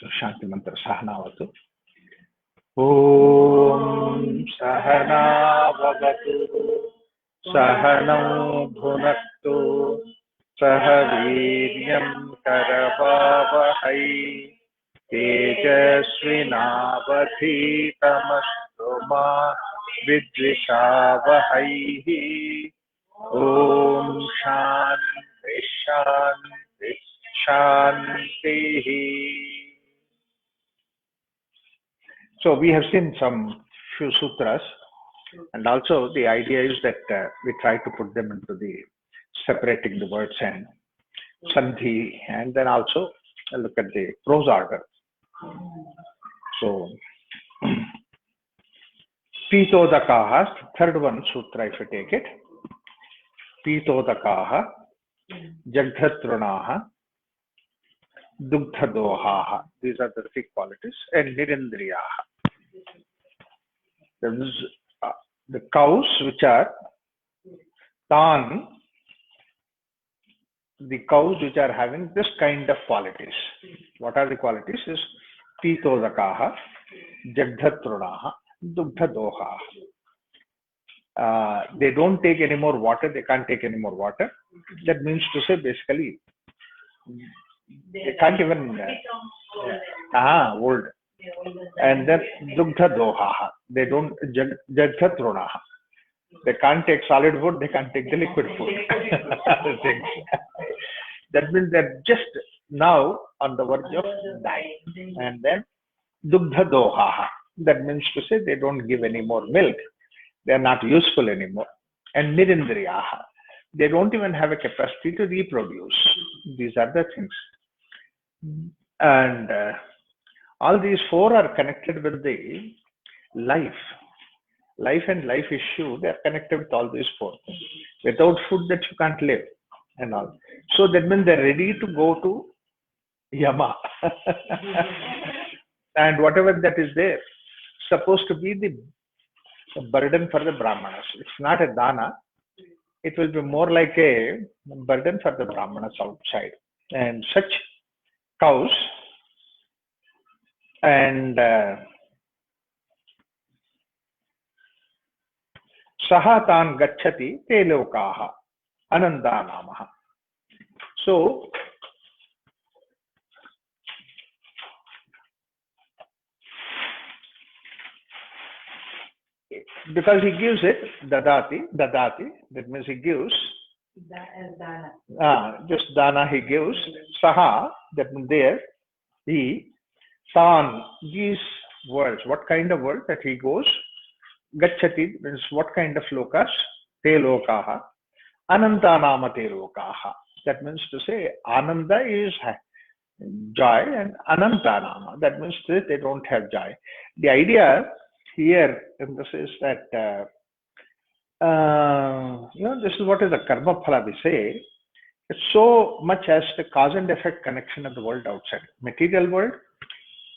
So Shanti Mantra Sahanavatu. Om Sahana Vavatu Sahanam Bhunaktu Sahaviryam Karavavahai Tejasvinavadhitamastu ma Vidvishavahai. Om Shanti Shanti Shanti. So we have seen some few sutras, and also the idea is that we try to put them into the separating the words and sandhi, and then also look at the prose order. So Pitodakaha, third one sutra if you take it. Pitodakaha, Jagdhatrunaha, Dugdhadohaha. These are the three qualities, and Nirindriyaha. There is the cows which are tan, the cows which are having this kind of qualities. What are the qualities? Is Pitodakaha, Jagdhatrunaha, Dugdhadohaha. They don't take any more water, they can't take any more water. That means to say basically they can't even old. And then Dugdha Dohaha. They don't Jagdhatrunaha. They can't take solid food, they can't take the liquid food. That means they're just now on the verge of dying. And then Dugdha Dohaha. That means to say they don't give any more milk. They are not useful anymore. And Nirindriyaha. They don't even have a capacity to reproduce. These are the things. And all these four are connected with the life. Life and life issue, they are connected with all these four. Without food that you can't live and all. So that means they're ready to go to Yama. And whatever that is there, supposed to be the burden for the Brahmanas. It's not a dana. It will be more like a burden for the Brahmanas outside. And such cows and Sahatan Gachati Te Lokaha Anandanamaha. So because he gives it dadati, that means he gives just dana he gives. Saha, that means there he tan, these words, what kind of word that he goes. Gachati means what kind of lokas? Te lokaha. Anantanama te lokaha. That means to say ananda is joy and anantanama. That means that they don't have joy. The idea here in this is that this is what is the karma phala we say. It's so much as the cause and effect connection of the world outside. Material world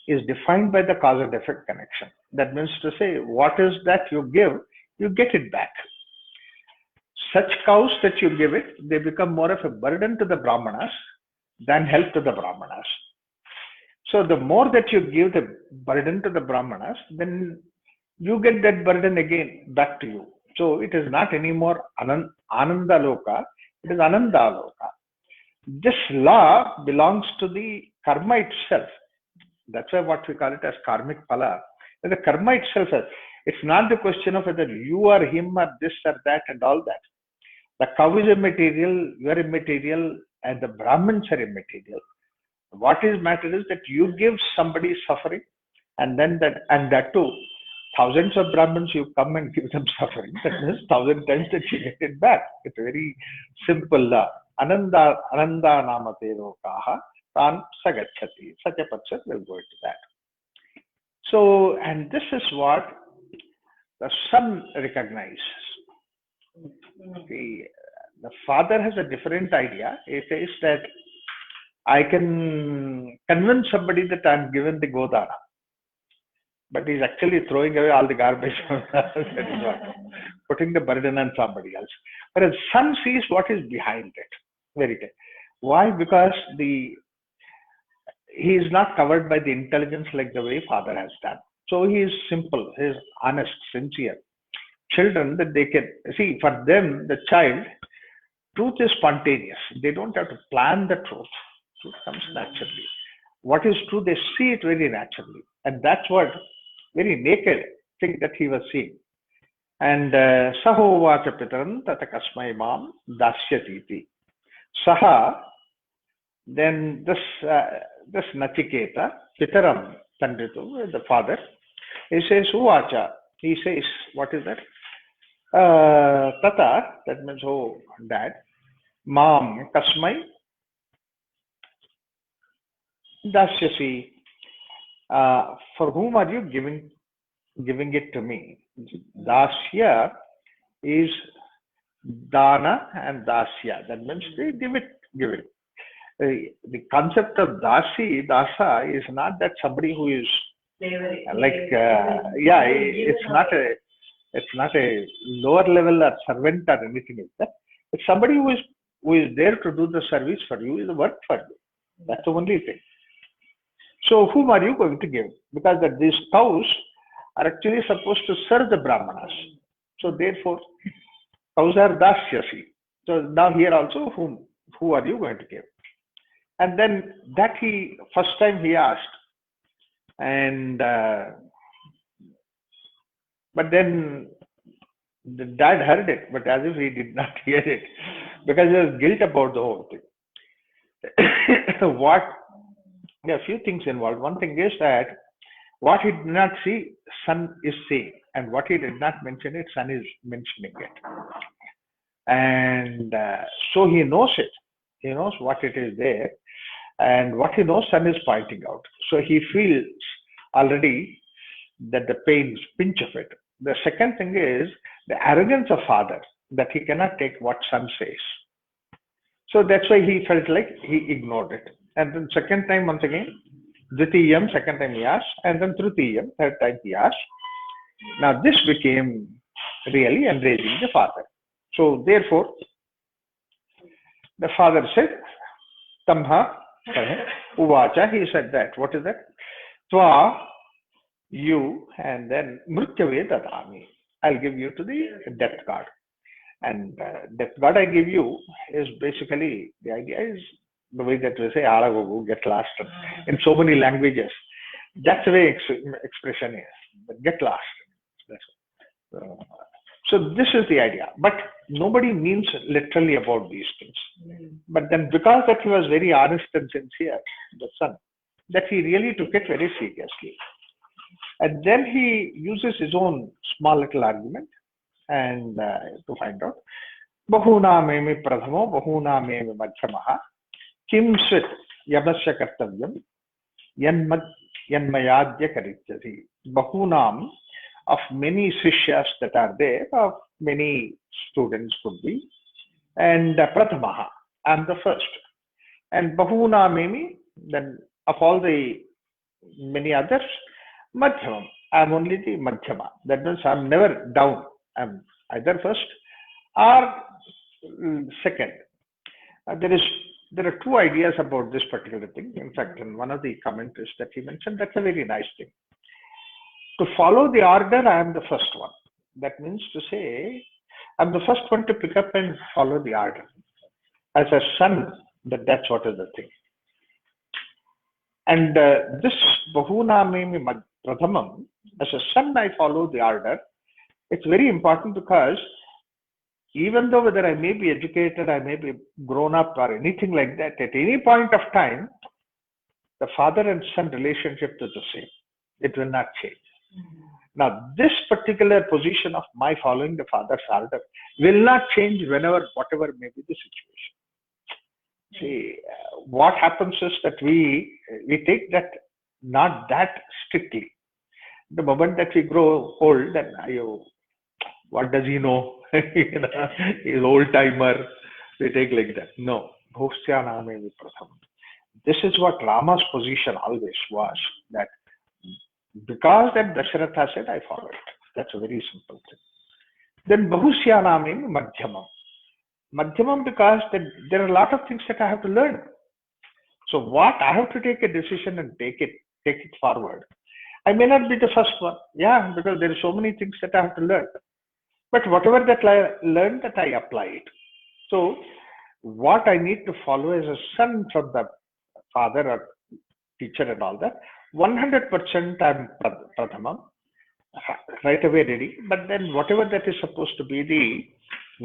is defined by the cause and effect connection. That means to say what is that you give, you get it back. Such cows that you give it, they become more of a burden to the Brahmanas than help to the Brahmanas. So the more that you give the burden to the Brahmanas, then you get that burden again back to you. So it is not anymore Ananda Loka, it is Ananda Loka. This law belongs to the karma itself. That's why what we call it as karmic phala. The karma itself, it's not the question of whether you are him or this or that and all that. The cow is immaterial, you are immaterial, and the Brahmins are immaterial. What is matter is that you give somebody suffering, and then that too, thousands of Brahmins you come and give them suffering. That means 1,000 times that you get it back. It's a very simple law. Ananda namate lokaha tan sagachati. Satyapatsat will go into that. So, and this is what the son recognizes. The father has a different idea. He says that I can convince somebody that I'm given the Godana, but he's actually throwing away all the garbage, putting the burden on somebody else. Whereas son sees what is behind it. Very good. Why? Because he is not covered by the intelligence like the way father has done. So he is simple, he is honest, sincere. Children, that they can see, for them, the child, truth is spontaneous. They don't have to plan the truth. Truth comes naturally. What is true, they see it very naturally. And that's what very naked thing that he was seeing. And Sahovacha Pitaram Tatakasmai Mam Dasyatiti. Saha, then this Nachiketa, Pitaram Tanditu, the father, he says, Uvacha. He says, what is that? Tata, that means, oh, dad. Mam, Kasmai, Dasyasi. For whom are you giving it to me? Dasya is Dana and Dasya. That means they give it. The concept of Dasa is not that somebody who is it's not a lower level or servant or anything like that. It's somebody who is there to do the service for you, is the work for you. That's the only thing. So whom are you going to give? Because these cows are actually supposed to serve the Brahmanas. So therefore, cows are Dasyasi. So now here also, who are you going to give? And then that first time he asked, and but then the dad heard it, but as if he did not hear it, because there was guilt about the whole thing. There are a few things involved. One thing is that what he did not see, son is seeing, and what he did not mention it, son is mentioning it. And so he knows it. He knows what it is there, and what he knows, son is pointing out. So he feels already that the pinch of it. The second thing is the arrogance of father, that he cannot take what son says. So that's why he felt like he ignored it. And then second time, once again, Dvitiyam, second time he asked, and then Trutiyam, third time he asked. Now this became really enraging the father. So therefore, the father said, Tamha, Uvacha, he said that. What is that? Tva, you, and then Mrutyave Dadami. I'll give you to the death god. And death god I give you is basically, the idea is the way that we say, Aragogu, get lost in so many languages. That's the way expression is. But get lost. So this is the idea. But nobody means literally about these things. But then because that he was very honest and sincere, the son, that he really took it very seriously. And then he uses his own small little argument and to find out. Bahuna meme pradhamo, bahuna meme madhyamaha, kim swit yabasya kartavyam, yanmayadya karityasi. Bahunam, of many sishyas that are there, of many students could be, and prathamaha, I'm the first. And bahuna meme, then of all the many others, madhyamam, I'm only the madhyama. That means I'm never down. I'm either first or second. There are two ideas about this particular thing. In fact, in one of the commentaries that he mentioned, that's a very nice thing. To follow the order, I am the first one. That means to say, I'm the first one to pick up and follow the order. As a son, that's what is the thing. And this Bahuna Memi Prathamam, as a son, I follow the order. It's very important because even though whether I may be educated, I may be grown up or anything like that, at any point of time, the father and son relationship is the same. It will not change. Now, this particular position of my following the father's order will not change whatever may be the situation. See, what happens is that we take that not that strictly. The moment that we grow old, then what does he know? He's old timer. We take like that. No. This is what Rama's position always was, that because that Dasharatha said, I follow it. That's a very simple thing. Then Bahusyanamim Madhyamam. Madhyamam, because there are a lot of things that I have to learn. So what I have to take a decision and take it forward. I may not be the first one, yeah, because there are so many things that I have to learn. But whatever that I learn, that I apply it. So what I need to follow as a son from the father or teacher and all that, 100% I'm prathamam, right away ready. But then whatever that is supposed to be the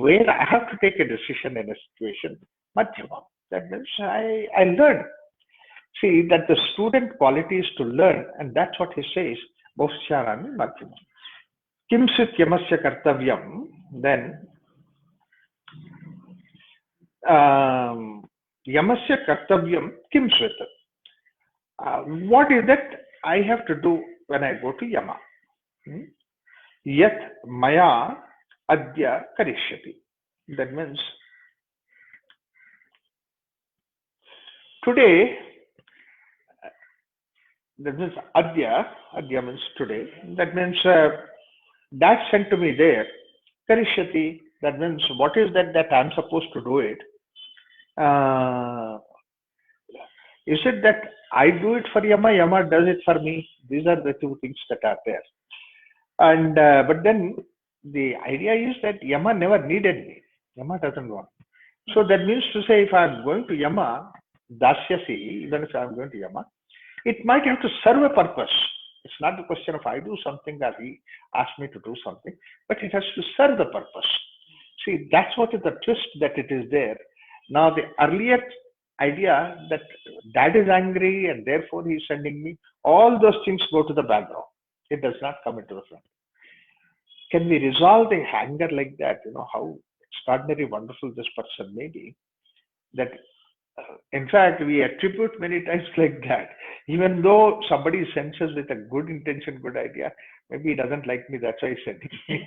where I have to take a decision in a situation, madhyamam. That means I learn. See that the student quality is to learn, and that's what he says. Bhavshyarami madhyamam. Kimsit yamasya kartavyam. Then yamasya kartavyam kimsvit. What is that I have to do when I go to Yama? Yat maya adya karishyati. That means today, that means adya means today. That means that sent to me there. Karishyati, that means what is that I'm supposed to do it? Is it that I do it for Yama, Yama does it for me? These are the two things that are there. And but then the idea is that Yama never needed me. Yama doesn't want. So that means to say, if I'm going to Yama, Dasyasi, even if I'm going to Yama, it might have to serve a purpose. It's not the question of I do something that he asked me to do something, but it has to serve the purpose. See, that's what is the twist that it is there. Now, the earlier idea that dad is angry and therefore he's sending me, all those things go to the background. It does not come into the front. Can we resolve the anger like that? You know, how extraordinary, wonderful this person may be. That, in fact, we attribute many times like that. Even though somebody sends us with a good intention, good idea, maybe he doesn't like me, that's why he's sending me.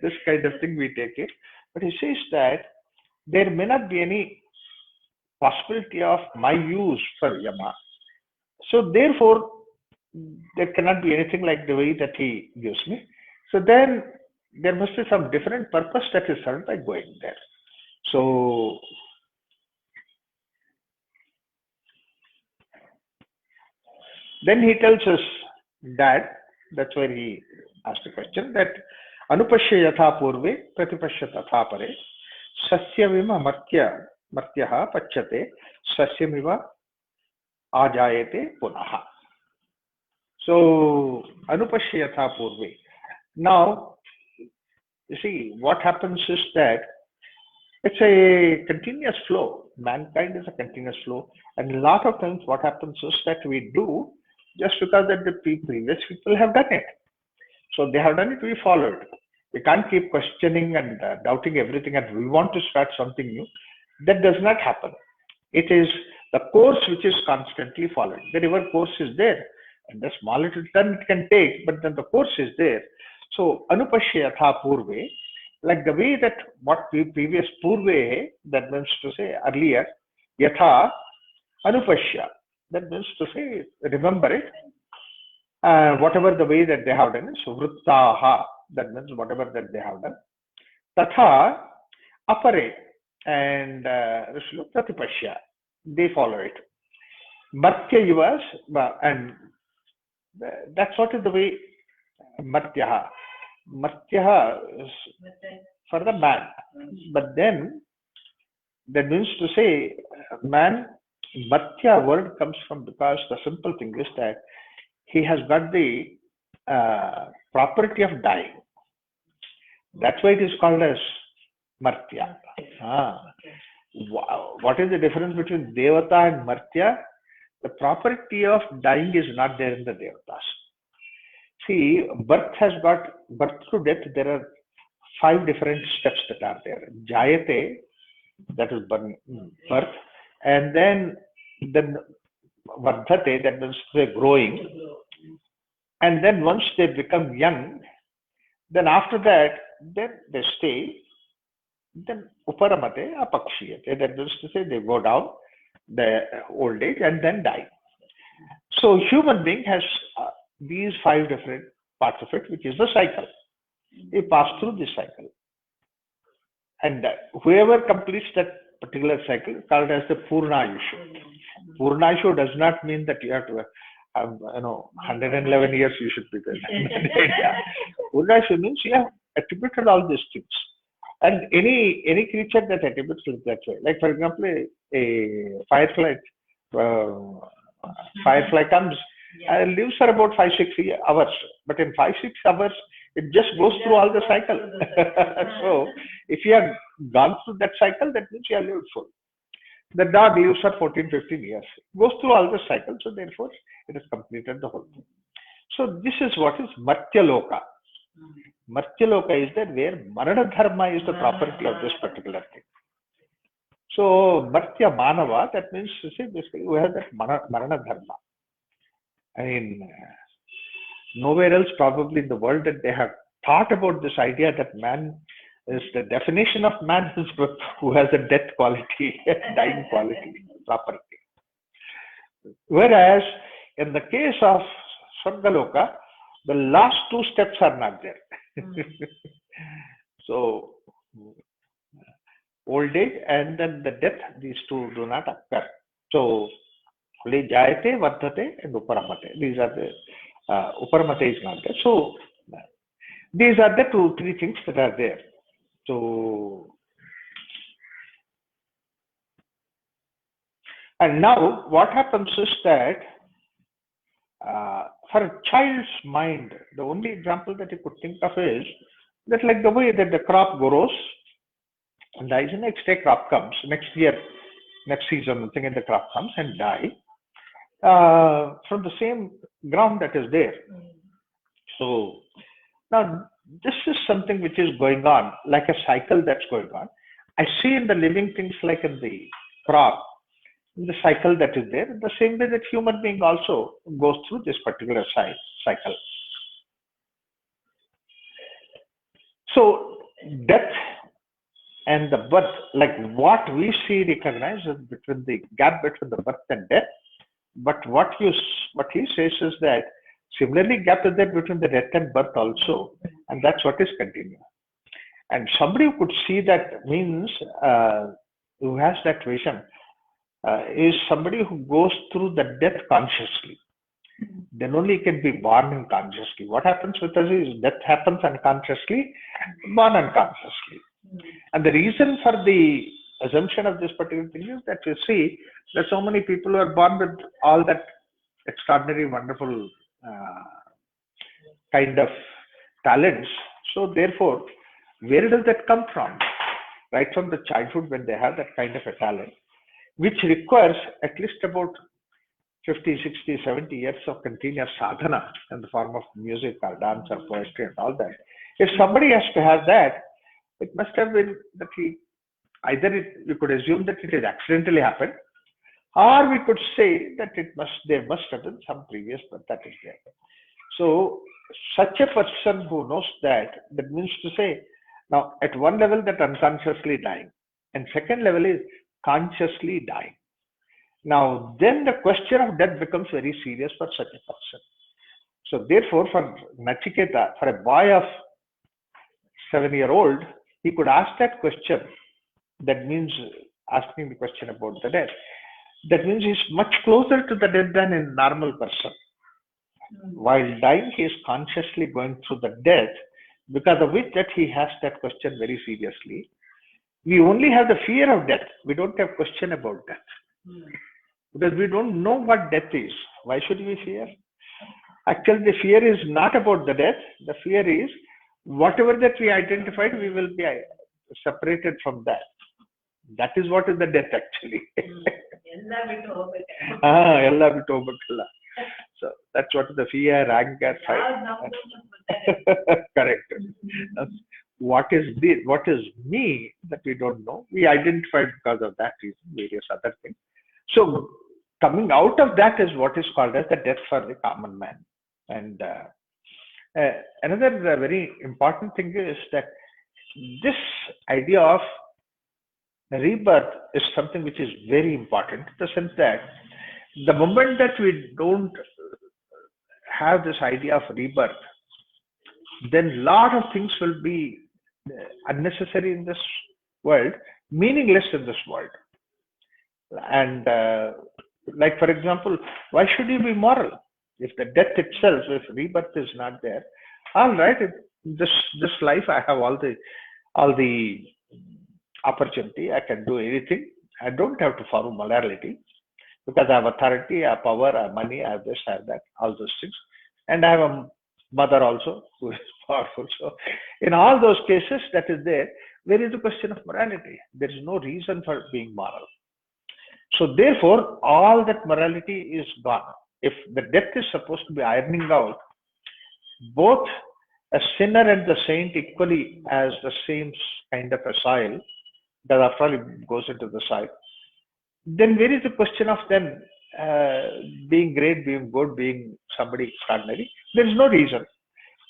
This kind of thing we take it. But he says that there may not be any possibility of my use for Yama. So therefore, there cannot be anything like the way that he gives me. So then there must be some different purpose that is served by going there. So then he tells us that, that's where he asked the question, that Anupashya yatha purve pratipashya tatha pare sasyavima martyaha pachyate sasyamiva ajayate punaha. So Anupashya yatha purve. Now, you see, what happens is that it's a continuous flow. Mankind is a continuous flow. And a lot of times what happens is that we do just because that the previous people have done it. So they have done it, we followed. We can't keep questioning and doubting everything and we want to start something new. That does not happen. It is the course which is constantly followed. The river course is there. And the small little turn it can take, but then the course is there. So, Anupashya yatha purve, like the way that what we previous purve, that means to say earlier, yatha anupashya, that means to say remember it, whatever the way that they have done it. So, vrittaha, that means whatever that they have done. Tatha apare and pratipashya, they follow it. Martya yuvas, and that's what is the way. Martyaha. Martyaha is for the man. But then that means to say man, Martya word comes from because the simple thing is that he has got the property of dying. That's why it is called as Martya. What is the difference between Devata and Martya? The property of dying is not there in the Devatas. See, birth to death, there are 5 different steps that are there. Jayate, that is birth, and then Vardhate, that means they're growing. And then once they become young, then after that, then they stay. Then Uparamate, Apakshiyate, that means to say they go down, the old age, and then die. So human being has these 5 different parts of it, which is the cycle. They pass through this cycle. And whoever completes that particular cycle called as the Purnayushu. Purnayushu does not mean that you have to have, 111 years you should be there. Purnayushu means you have attributed all these things. And any creature that attributes it that way, like for example, a firefly comes and lives for about 5-6 hours, but in 5-6 hours it just goes through all the cycle. So if you have gone through that cycle, that means you have lived full. The dog lives for 14-15 years, goes through all the cycles, so therefore it has completed the whole thing. So this is what is Martyaloka. Martyaloka is that where Marana Dharma is the property of this particular thing. So Martya Manava, that means basically we have that Marana Dharma. I mean, nowhere else probably in the world that they have thought about this idea that man is the definition of man is who has a death quality, dying quality, property. Whereas in the case of Swargaloka, the last two steps are not there. So old age and then the death, these two do not occur. So only Jayate, Vardhate and Uparamate. These are the Uparamate is not there. So these are the 2-3 things that are there. So and now what happens is that for a child's mind, the only example that you could think of is that like the way that the crop grows and dies, the next day crop comes, next year, next season, thing and the crop comes and die from the same ground that is there. So now this is something which is going on, like a cycle that's going on. I see in the living things like in the crop, in the cycle that is there, the same way that human being also goes through this particular cycle. So death and the birth, like what we see recognized is between the gap between the birth and death. But what he says is that similarly gap is there between the death and birth also, and that's what is continuing. And somebody who could see that means who has that vision is somebody who goes through the death consciously. Then only can be born unconsciously. What happens with us is death happens unconsciously, born unconsciously. And the reason for the assumption of this particular thing is that you see that so many people who are born with all that extraordinary, wonderful kind of talents. So therefore, where does that come from? Right from the childhood when they have that kind of a talent, which requires at least about 50, 60, 70 years of continuous sadhana in the form of music or dance or poetry and all that. If somebody has to have that, it must have been that you could assume that it has accidentally happened, or we could say that there must have been some previous birth that is there. So such a person who knows that means to say, now at one level that unconsciously dying, and second level is consciously dying. Now then the question of death becomes very serious for such a person. So therefore for Nachiketa, for a boy of 7-year-old, he could ask that question. That means asking the question about the death. That means he's much closer to the death than a normal person. While dying, he is consciously going through the death, because of which that he has that question very seriously. We only have the fear of death. We don't have question about death. Because we don't know what death is. Why should we fear? Actually, the fear is not about the death. The fear is whatever that we identified, we will be separated from that. That is what is the death actually. So that's what the fear, anger, correct. What is me that we don't know? We identified because of that reason, various other things. So coming out of that is what is called as the death for the common man. And another very important thing is that this idea of rebirth is something which is very important, in the sense that the moment that we don't have this idea of rebirth, then a lot of things will be unnecessary in this world, meaningless in this world. And like, for example, why should you be moral? If the death itself, if rebirth is not there, all right, this life I have all the opportunity, I can do anything. I don't have to follow morality because I have authority, I have power, I have money, I have this, I have that, all those things. And I have a mother also who is powerful. So in all those cases that is there, where is the question of morality? There is no reason for being moral. So therefore, all that morality is gone. If the death is supposed to be ironing out both a sinner and the saint equally as the same kind of a soil, that after all it goes into the soil, then where is the question of them being great, being good, being somebody extraordinary? There is no reason.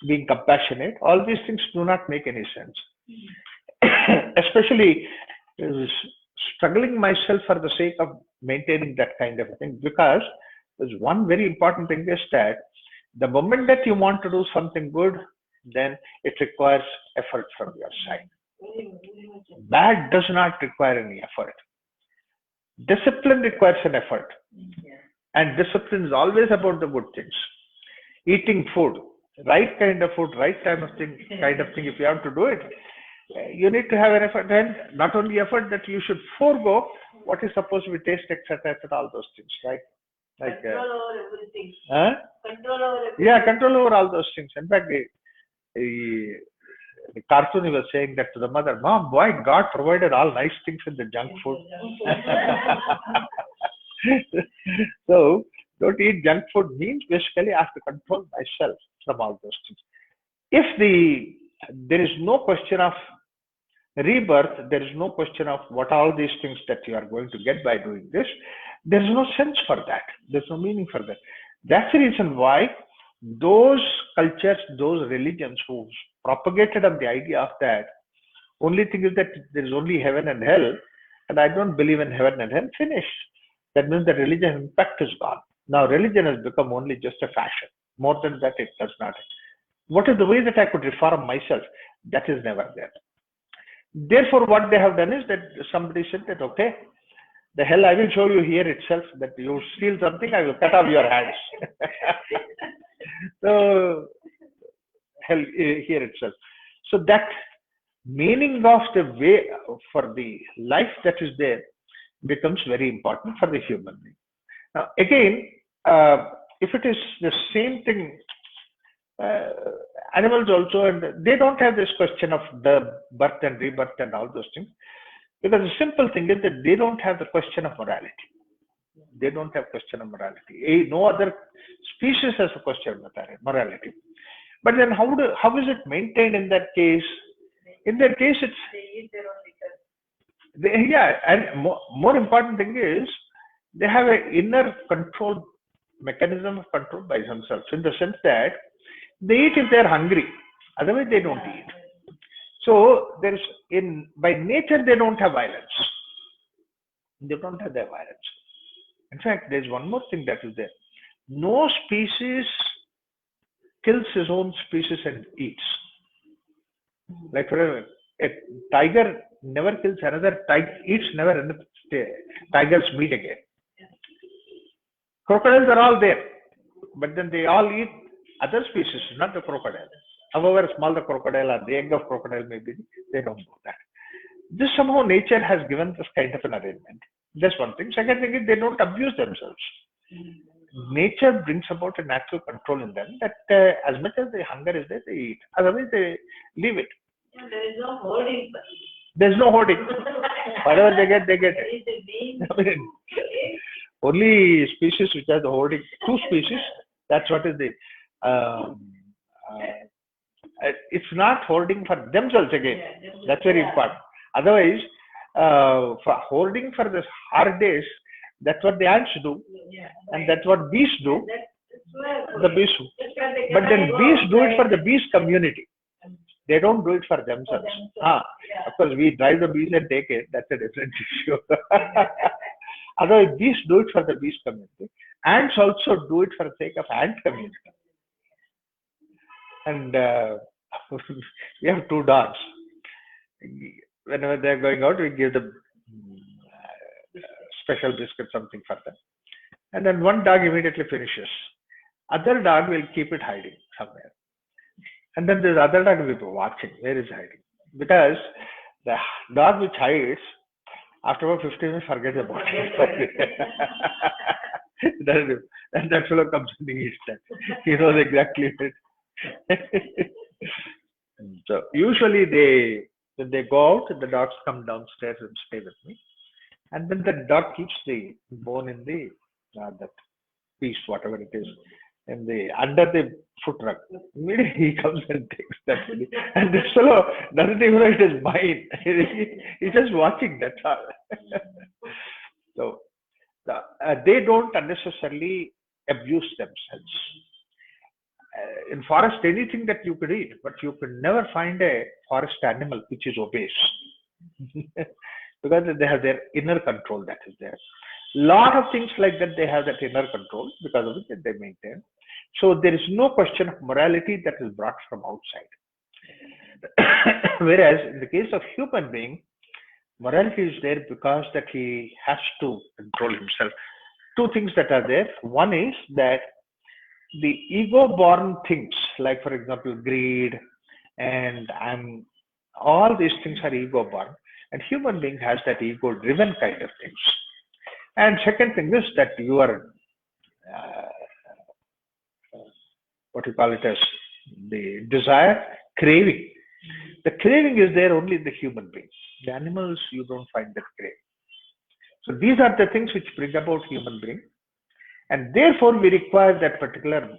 Being compassionate, all these things do not make any sense. Especially struggling myself for the sake of maintaining that kind of a thing, because there's one very important thing is that the moment that you want to do something good, then it requires effort from your side. Bad does not require any effort. Discipline requires an effort. And discipline is always about the good things. Eating food, right kind of food, right kind of thing, if you have to do it, you need to have an effort. And not only effort, that you should forego what is supposed to be taste, etc., all those things, right? Like control over everything. Control over everything. Yeah, control over all those things. In fact, the cartoon he was saying that to the mother, "Mom, why God provided all nice things in the junk food?" So don't eat junk food means basically I have to control myself from all those things. If there is no question of rebirth, there is no question of what all these things that you are going to get by doing this, there is no sense for that. There's no meaning for that. That's the reason why those cultures, those religions who propagated on the idea of that, only thing is that there is only heaven and hell, and I don't believe in heaven and hell, finished. That means the religion impact is gone. Now religion has become only just a fashion. More than that, it does not. What is the way that I could reform myself? That is never there. Therefore, what they have done is that somebody said that, okay, the hell I will show you here itself, that you steal something, I will cut off your hands. So, hell here itself. So that meaning of the way for the life that is there becomes very important for the human being. Now, again, if it is the same thing, animals also, and they don't have this question of the birth and rebirth and all those things, because the simple thing is that they don't have the question of morality. They don't have question of morality. No other species has a question of morality. But then how is it maintained in that case? In that case, it's They eat their own liquor. yeah, and more important thing is they have an inner control mechanism of control by themselves, in the sense that they eat if they're hungry, otherwise they don't eat. So there's by nature they don't have violence. They don't have their violence. In fact, there's one more thing that is there. No species kills his own species and eats. Like a tiger never kills another tiger, eats never enough tiger's meat again. Crocodiles are all there, but then they all eat other species, not the crocodile. However small the crocodile or the egg of crocodile may be, they don't do that. This somehow nature has given this kind of an arrangement. That's one thing. Second thing is they don't abuse themselves. Nature brings about a natural control in them that as much as the hunger is there, they eat. Otherwise, they leave it. Yeah, there is no hoarding. There's no hoarding. Whatever they get, they get it. I mean, only species which are the hoarding, two species, that's what is the it's not hoarding for themselves again. That's very important. Otherwise, for hoarding for the hard days, that's what the ants do, and that's what bees do. The bees do. But then bees do it for the bees community. They don't do it for themselves. Of course, we drive the bees and take it. That's a different issue. Otherwise, bees do it for the bees community. Ants also do it for the sake of ant community. And we have two dogs. whenever they're going out, we give them special biscuit, something for them. And then one dog immediately finishes. Other dog will keep it hiding somewhere. And then this other dog will be watching where is hiding. Because the dog which hides, after about 15 minutes, forget about it. And that fellow comes and eats that. He knows exactly it. So usually when they go out, the dogs come downstairs and stay with me. And then the dog keeps the bone in the that piece, whatever it is, in the under the foot rug. Immediately he comes and takes that. And this fellow doesn't even know it is mine. He's just watching, that's all. So they don't unnecessarily abuse themselves. In forest, anything that you could eat, but you could never find a forest animal which is obese. Because they have their inner control that is there. Lot of things like that, they have that inner control, because of it they maintain. So there is no question of morality that is brought from outside. Whereas in the case of human being, morality is there because that he has to control himself. Two things that are there. One is that the ego-born things, like for example, greed and all these things are ego-born. And human being has that ego-driven kind of things. And second thing is that you are, what you call it as the desire, craving. The craving is there only in the human being. The animals, you don't find that craving. So these are the things which bring about human being. And therefore we require that particular,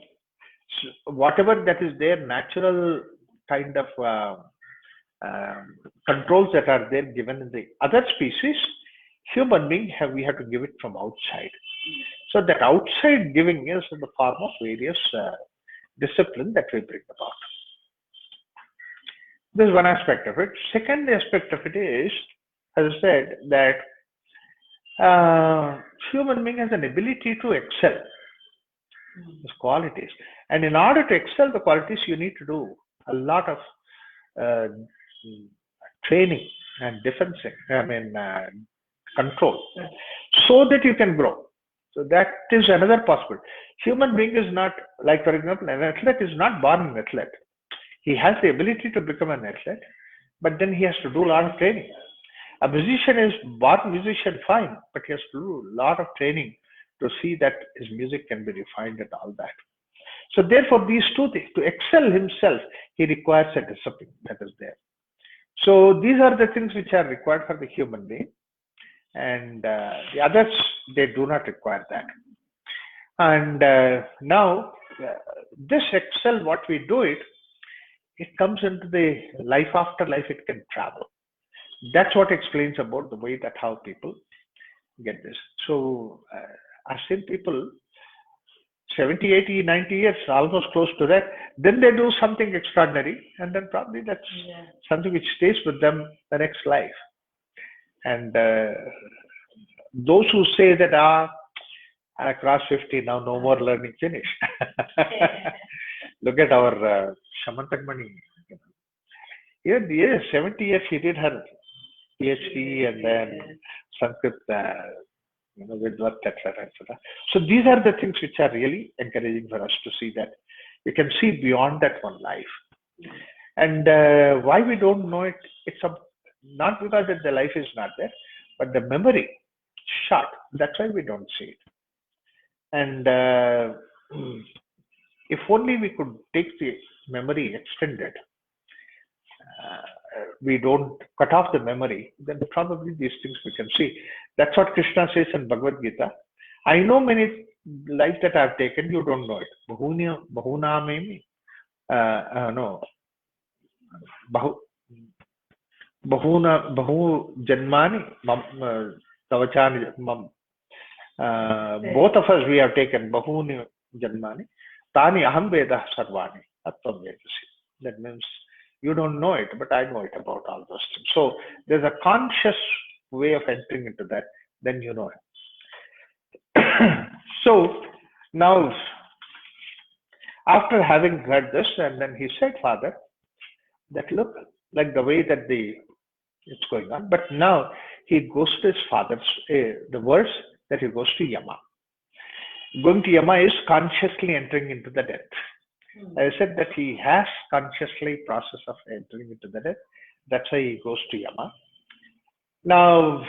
whatever that is there, natural kind of controls that are there given in the other species, human being we have to give it from outside. So that outside giving is in the form of various discipline that we bring about. This is one aspect of it. Second aspect of it is, as I said, that human being has an ability to excel his qualities. And in order to excel the qualities, you need to do a lot of training and control, so that you can grow. So that is another possibility. Human being is not, like for example, an athlete is not born an athlete. He has the ability to become an athlete, but then he has to do a lot of training. A musician is born musician, fine, but he has to do a lot of training to see that his music can be refined and all that. So therefore, these two things, to excel himself, he requires a discipline that is there. So these are the things which are required for the human being. And the others, they do not require that. And now, this excel, what we do it comes into the life after life, it can travel. That's what explains about the way that how people get this. So I've seen people 70, 80, 90 years, almost close to that. Then they do something extraordinary, and then probably that's something which stays with them the next life. And those who say that I crossed 50 now, no more learning, finished. Look at our Shamantakmani. Even 70 years she did her PhD and then Sanskrit, Vidvat, etc. So these are the things which are really encouraging for us to see that we can see beyond that one life. And why we don't know it, it's not because that the life is not there, but the memory short. That's why we don't see it. And if only we could take the memory extended, we don't cut off the memory, then probably these things we can see. That's what Krishna says in Bhagavad Gita. I know many lives that I've taken, you don't know it. Bahunamemi. No. Bahu Janmani. Tavachani. Both of us we have taken Bahuni Janmani. Tani Aham Veda Sarvani. Atvam Vedasi. That means you don't know it, but I know it about all those things. So there's a conscious way of entering into that, then you know it. So now, after having heard this, and then he said, Father, that look, like the way that the it's going on. But now he goes to his father's, the verse that he goes to Yama. Going to Yama is consciously entering into the death. I said that he has consciously process of entering into the death. That's why he goes to Yama. Now,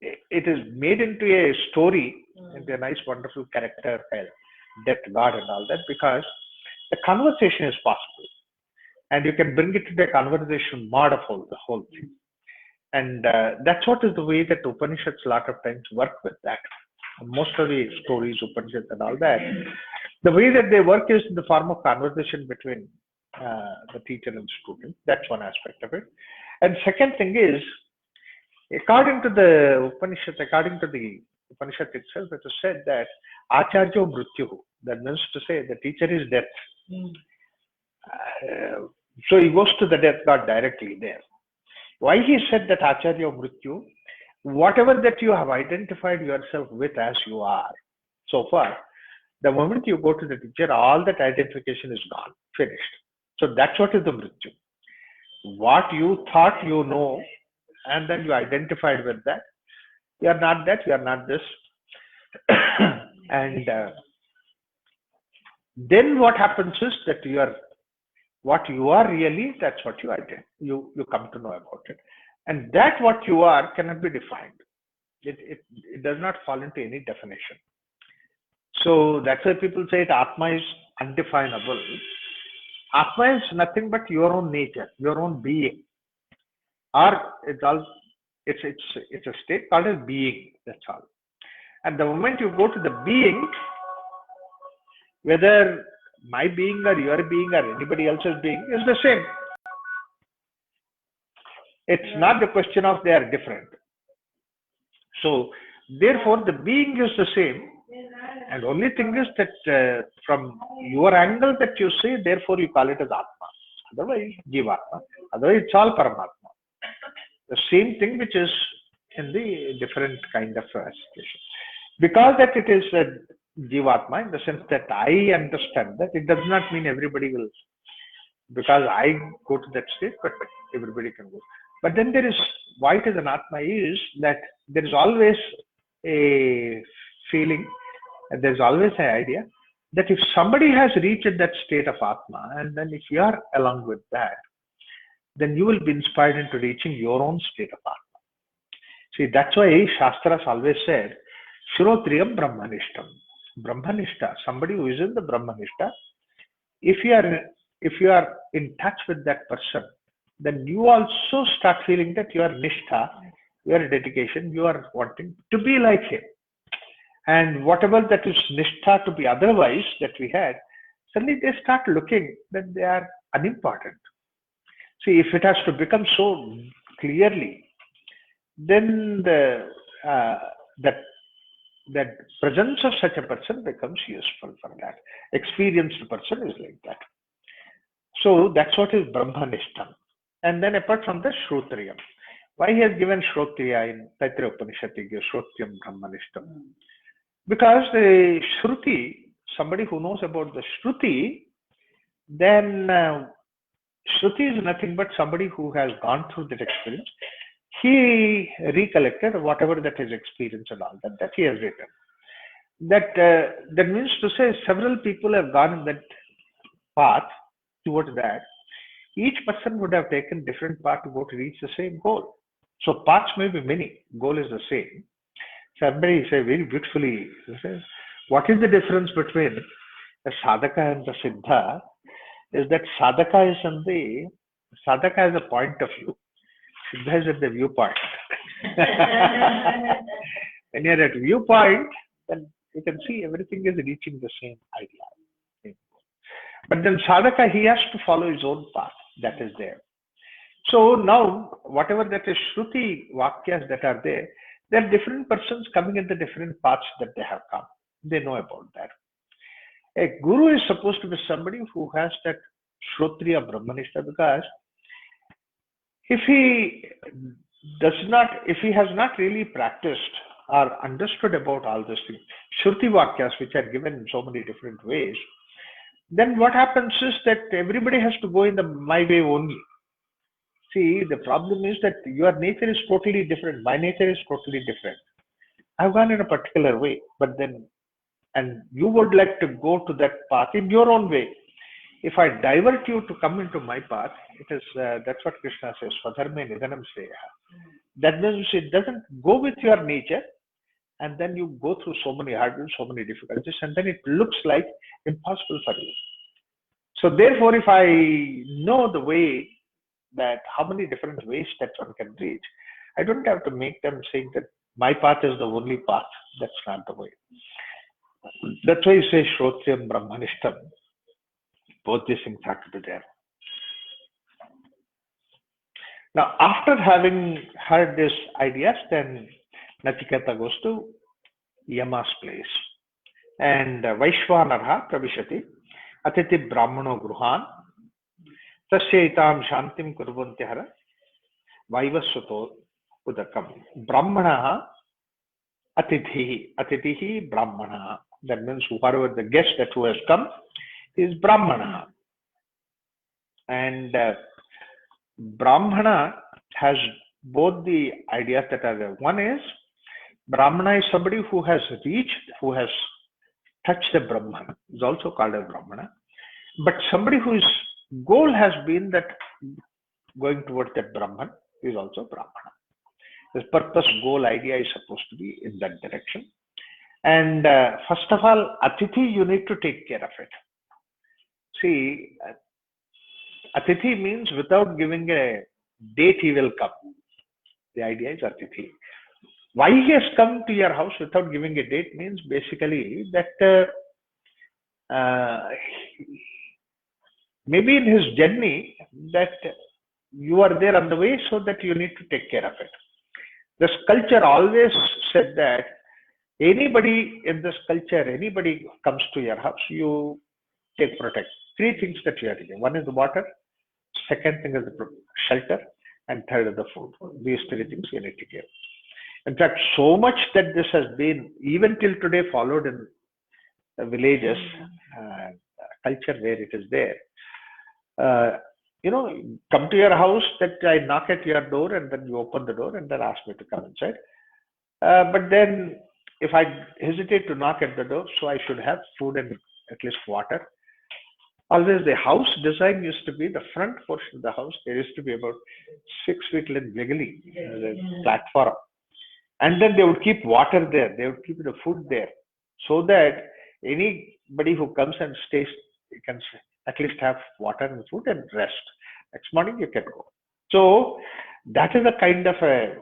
it is made into a story, into a nice, wonderful character, death god and all that, because the conversation is possible. And you can bring it to the conversation mode of the whole thing. And that's what is the way that Upanishads a lot of times work with that. Most of the stories, Upanishads and all that, the way that they work is in the form of conversation between the teacher and student. That's one aspect of it. And second thing is, according to the Upanishad itself, it is said that Acharyo Mrityu, that means to say the teacher is death. So he goes to the death god directly there. Why he said that Acharya Mrityu? Whatever that you have identified yourself with as you are so far, the moment you go to the teacher, all that identification is gone, finished. So that's what is the Mrityu. What you thought you know, and then you identified with that. You are not that, you are not this. And then what happens is that you are what you are really, that's what you identify. You come to know about it. And that what you are cannot be defined. It does not fall into any definition. So that's why people say that Atma is undefinable. Atma is nothing but your own nature, your own being. Or it's a state called as being, that's all. And the moment you go to the being, whether my being or your being or anybody else's being is the same. It's not the question of they are different. So therefore the being is the same, and only thing is that from your angle that you say, therefore you call it as Atma. Otherwise Jivatma. Otherwise it's all Paramatma. The same thing which is in the different kind of situation. Because that it is Jivatma, in the sense that I understand that, it does not mean everybody will, because I go to that state, but everybody can go. But then there is, why it is an Atma is that there is always a feeling, and there is always an idea that if somebody has reached that state of Atma, and then if you are along with that, then you will be inspired into reaching your own state of Atma. See, that's why Shastras always said, Shrotriyam Brahmanishtam. Brahmanishta, somebody who is in the Brahmanishta, if you are in touch with that person, then you also start feeling that you are nishtha, your dedication, you are wanting to be like him. And whatever that is nishtha to be otherwise that we had, suddenly they start looking that they are unimportant. See, if it has to become so clearly, then that presence of such a person becomes useful for that. Experienced person is like that. So that's what is Brahmanishtam. And then apart from that, Shrotriyam. Why he has given Shrotriya in Taittiriya Upanishad, he gives Shrotriyam Brahmanishtam? Because the Shruti, somebody who knows about the Shruti, then Shruti is nothing but somebody who has gone through that experience. He recollected whatever that his experience and all that he has written. That means to say several people have gone in that path towards that. Each person would have taken different path to go to reach the same goal. So paths may be many, goal is the same. Somebody say very beautifully, says, what is the difference between the sadhaka and the siddha? Is that sadhaka is a point of view. Siddha is at the viewpoint. When you're at viewpoint, then you can see everything is reaching the same idea. But then sadhaka, he has to follow his own path. That is there. So now, whatever that is Shruti Vakyas that are there are different persons coming in the different paths that they have come. They know about that. A guru is supposed to be somebody who has that Shrotriya Brahmanishta, because if he has not really practiced or understood about all these things, Shruti Vakyas, which are given in so many different ways, then what happens is that everybody has to go in my way only. See, the problem is that your nature is totally different. My nature is totally different. I've gone in a particular way, but then, and you would like to go to that path in your own way. If I divert you to come into my path, it is that's what Krishna says. Swadharme nidhanam shreya. That means it doesn't go with your nature, and then you go through so many hurdles, so many difficulties, and then it looks like impossible for you. So therefore, if I know the way, that how many different ways that one can reach, I don't have to make them saying that my path is the only path. That's not the way. That's why you say Shrotyam Brahmanishtam. Both these things have to be there. Now, after having heard these ideas, then Nachiketa goes to Yama's place. And Vaishvanarha Pravishati Atiti Brahmano Gruhan Tasyaitam Shantim Kurvantihara Vaivasuto Udakam. Brahmana Atithi Brahmana. That means whoever the guest that who has come is Brahmana. And Brahmana has both the ideas that are there. One is Brahmana is somebody who has reached, who has touched the Brahman, is also called as Brahmana. But somebody whose goal has been that going towards that Brahman is also Brahmana. His purpose, goal, idea is supposed to be in that direction. And first of all, Atithi, you need to take care of it. See, Atithi means without giving a date he will come. The idea is Atithi. Why he has come to your house without giving a date means basically that maybe in his journey that you are there on the way, so that you need to take care of it. This culture always said that anybody in this culture, anybody comes to your house, you take protect. Three things that you are taking. One is the water, second thing is the shelter, and third is the food. These three things you need to give. In fact, so much that this has been, even till today, followed in villages, culture where it is there. Come to your house, that I knock at your door and then you open the door and then ask me to come inside. But then if I hesitate to knock at the door, so I should have food and at least water. Always the house design used to be the front portion of the house. There used to be about 6 feet length wiggly platform. And then they would keep water there. They would keep the food there, so that anybody who comes and stays can at least have water and food and rest. Next morning you can go. So that is the kind of a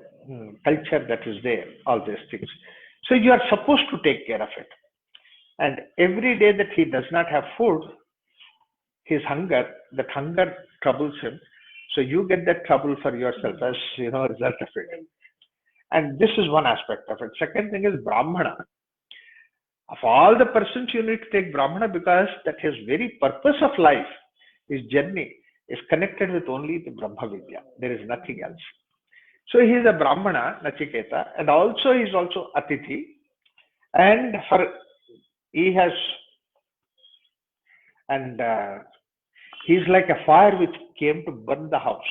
culture that is there, all these things. So you are supposed to take care of it. And every day that he does not have food, that hunger troubles him. So you get that trouble for yourself as a result of it. And this is one aspect of it. Second thing is Brahmana. Of all the persons, you need to take Brahmana, because that his very purpose of life, his journey, is connected with only the Brahma Vidya. There is nothing else. So he is a Brahmana, Nachiketa, and also he is also Atithi. And he is like a fire which came to burn the house.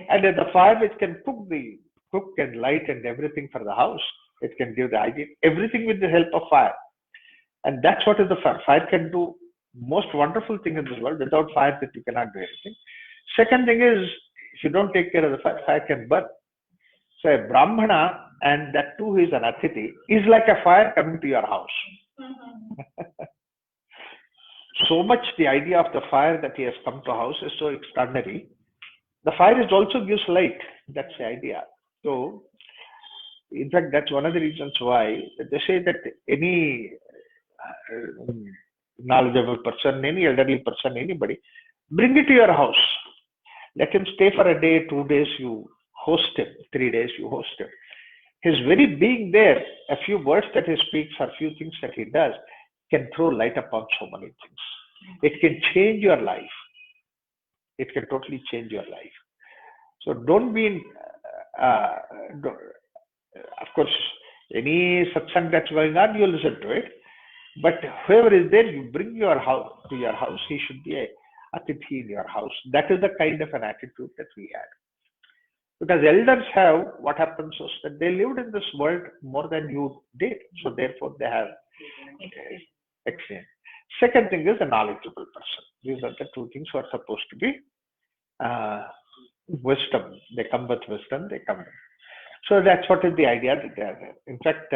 And the fire which can cook and light and everything for the house. It can give the hygiene, everything with the help of fire. And that's what is the fire. Fire can do most wonderful thing in this world. Without fire, that you cannot do anything. Second thing is, if you don't take care of the fire, fire can burn. So a Brahmana, and that too is an Atithi, is like a fire coming to your house. So much the idea of the fire that he has come to house is so extraordinary. The fire also gives light. That's the idea. So, in fact, that's one of the reasons why they say that any knowledgeable person, any elderly person, anybody, bring it to your house. Let him stay for a day, 2 days, you host him. 3 days, you host him. His very being there, a few words that he speaks, or a few things that he does, can throw light upon so many things. It can change your life. It can totally change your life. So don't be in, of course, any satsang that's going on, you listen to it. But whoever is there, you bring your house to your house. He should be Atithi in your house. That is the kind of an attitude that we had. Because elders have, what happens is that they lived in this world more than you did. So therefore they have experience. Second thing is a knowledgeable person. These are the two things who are supposed to be wisdom. They come with wisdom, they come in. So that's what is the idea that they are there. In fact,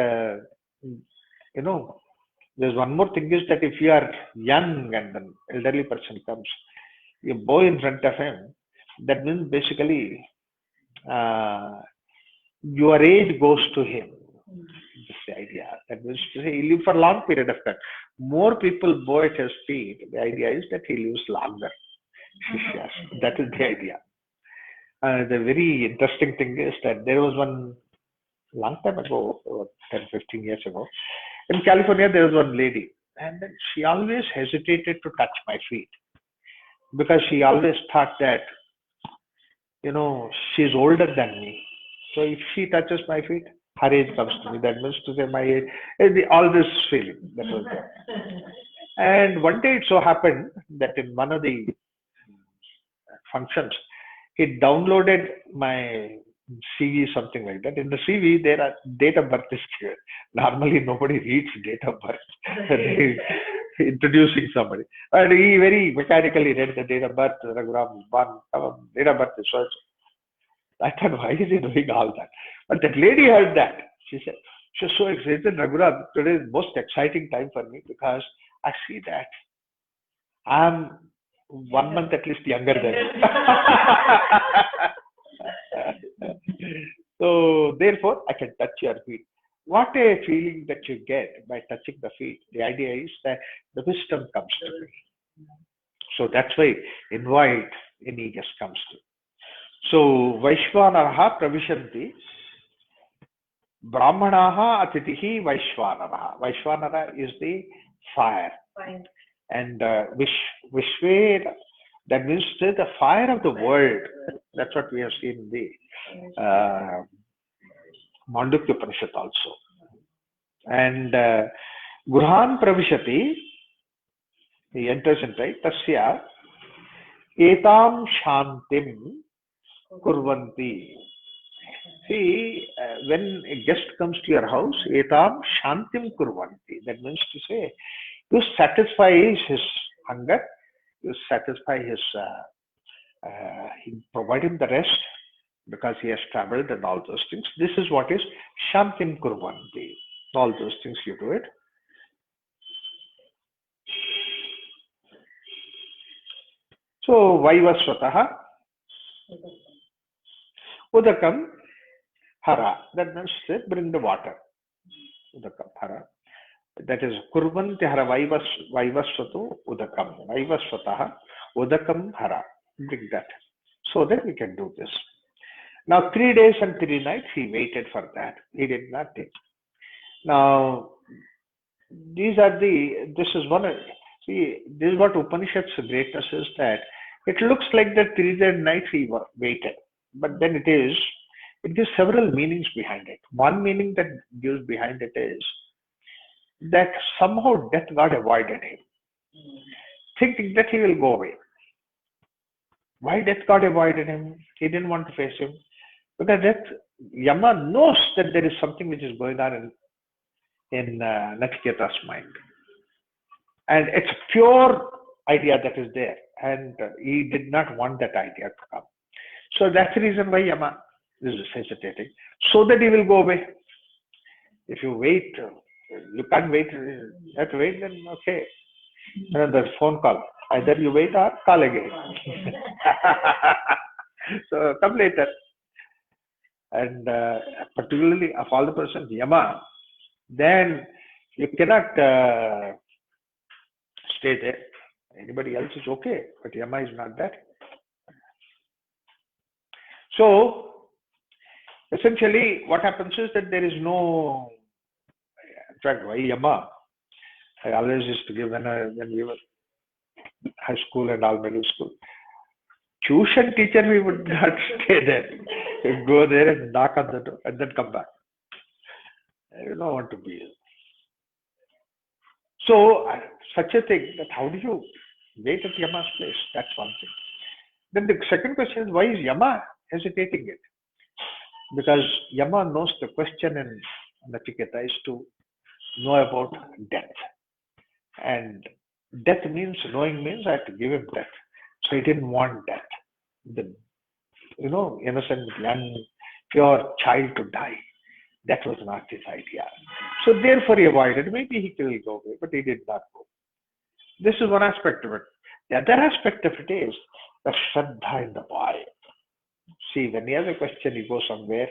there's one more thing is that if you are young and an elderly person comes, you bow in front of him, that means basically your age goes to him. That's the idea. That means to say he lives for a long period of time. More people bow at his feet. The idea is that he lives longer. Yes, that is the idea. The very interesting thing is that there was one long time ago, 10, 15 years ago, in California, there was one lady, and then she always hesitated to touch my feet because she always thought that, she's older than me. So if she touches my feet, her age comes to me. That means to say my age, all this feeling that was there. And one day it so happened that in one of the functions, he downloaded my CV, something like that. In the CV, there are date of birth is given. Normally, nobody reads date of birth. Introducing somebody. And he very mechanically read the date of birth, Raghuram, date of birth is so. I thought, why is he doing all that? But that lady heard that. She said, she was so excited, Raghuram, today is the most exciting time for me because I see that I'm 1 month at least younger than you. So therefore, I can touch your feet. What a feeling that you get by touching the feet. The idea is that the wisdom comes to me. So that's why invite any guest comes to. So Vaishvanaraha pravishanti. Brahmanaha atitihi Vaishvanaraha. Vaishvanara is the fire. And Vishve, that means the fire of the world. That's what we have seen in the Kathopanishad also. And Gurhan Pravishati, he enters in, right? Tasya etam shantim kurvanti. See, when a guest comes to your house, etam shantim kurvanti. That means to say, you satisfy his hunger, you satisfy his, you provide him the rest because he has traveled and all those things. This is what is shantim kurvanti. All those things you do it. So, vaivasvataha udakam hara. That means to bring the water. Udakam hara. That is kurvanti hara vaivasvato udakam. Vaivasvataha udakam hara. Bring that. So that we can do this. Now 3 days and 3 nights he waited for that. He did not take. Now this is what Upanishad's greatness is, that it looks like that 3 days and nights he waited. But then it gives several meanings behind it. One meaning that gives behind it is that somehow death got avoided him, thinking that he will go away. Why death got avoided him? He didn't want to face him. Because Yama knows that there is something which is going on in Nachiketa's mind. And it's a pure idea that is there. And he did not want that idea to come. So that's the reason why Yama is hesitating. So that he will go away. If you wait, you can't wait, you have to wait, then okay. Another phone call. Either you wait or call again. So come later. And particularly of all the persons, Yama, then you cannot stay there. Anybody else is okay, but Yama is not that. So essentially what happens is that there is no, in fact, why Yama? I always used to give when we were high school and all middle school. Tuition teacher, we would not stay there. We'd go there and knock on the door and then come back. I don't want to be. So such a thing, that how do you Wait at Yama's place. That's one thing. Then the second question is, why is Yama hesitating it? Because Yama knows the question in Nachiketa is to know about death. And death means, knowing means I have to give him death. So he didn't want death. The, innocent, young, pure child to die. That was not his idea. So therefore he avoided. Maybe he will go away, but he did not go. This is one aspect of it. The other aspect of it is the Shraddha in the boy. See, when he has a question, he goes somewhere,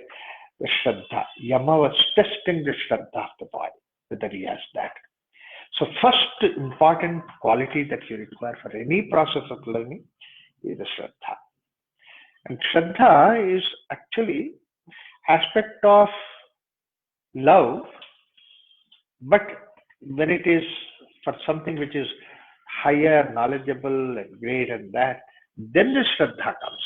the Shraddha. Yama was testing the Shraddha of the boy, whether he has that. So first important quality that you require for any process of learning is the Shraddha. And Shraddha is actually aspect of love, but when it is for something which is higher, knowledgeable, and great, and that, then the Shraddha comes.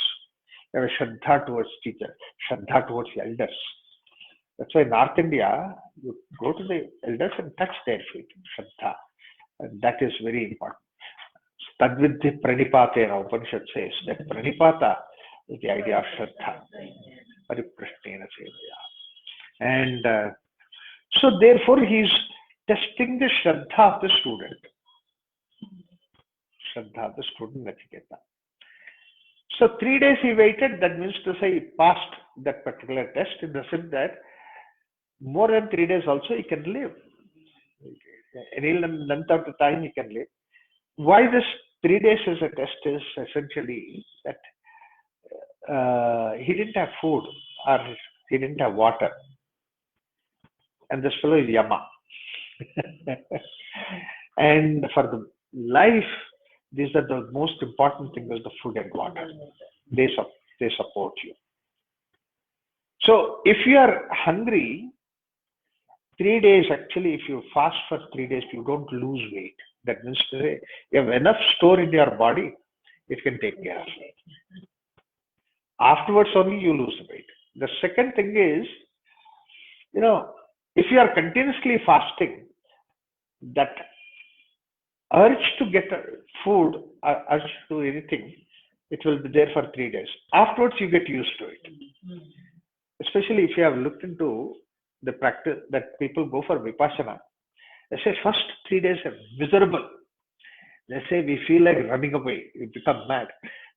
You have a Shraddha towards teacher, Shraddha towards elders. That's why in North India, you go to the elders and touch their feet, Shraddha. And that is very important. Tadvidhi Pranipatena, Upanishad says that Pranipata is the idea of Shraddha. Pariprashtena Sevaya. And so therefore he is testing the Shraddha of the student. Shraddha of the student Nachiketa. So 3 days he waited, that means to say he passed that particular test in the sense that more than 3 days also he can live. Any length of the time he can live. Why this 3 days as a test is essentially that he didn't have food or he didn't have water. And this fellow is Yama. And for the life, these are the most important things is the food and water. They support you. So if you are hungry, 3 days actually, if you fast for 3 days, you don't lose weight. That means to say you have enough store in your body, it can take care of it. Afterwards only you lose weight. The second thing is, if you are continuously fasting, that urge to get food, urge to do anything, it will be there for 3 days. Afterwards, you get used to it. Especially if you have looked into the practice that people go for Vipassana. They say first 3 days are miserable. They say we feel like running away. We become mad.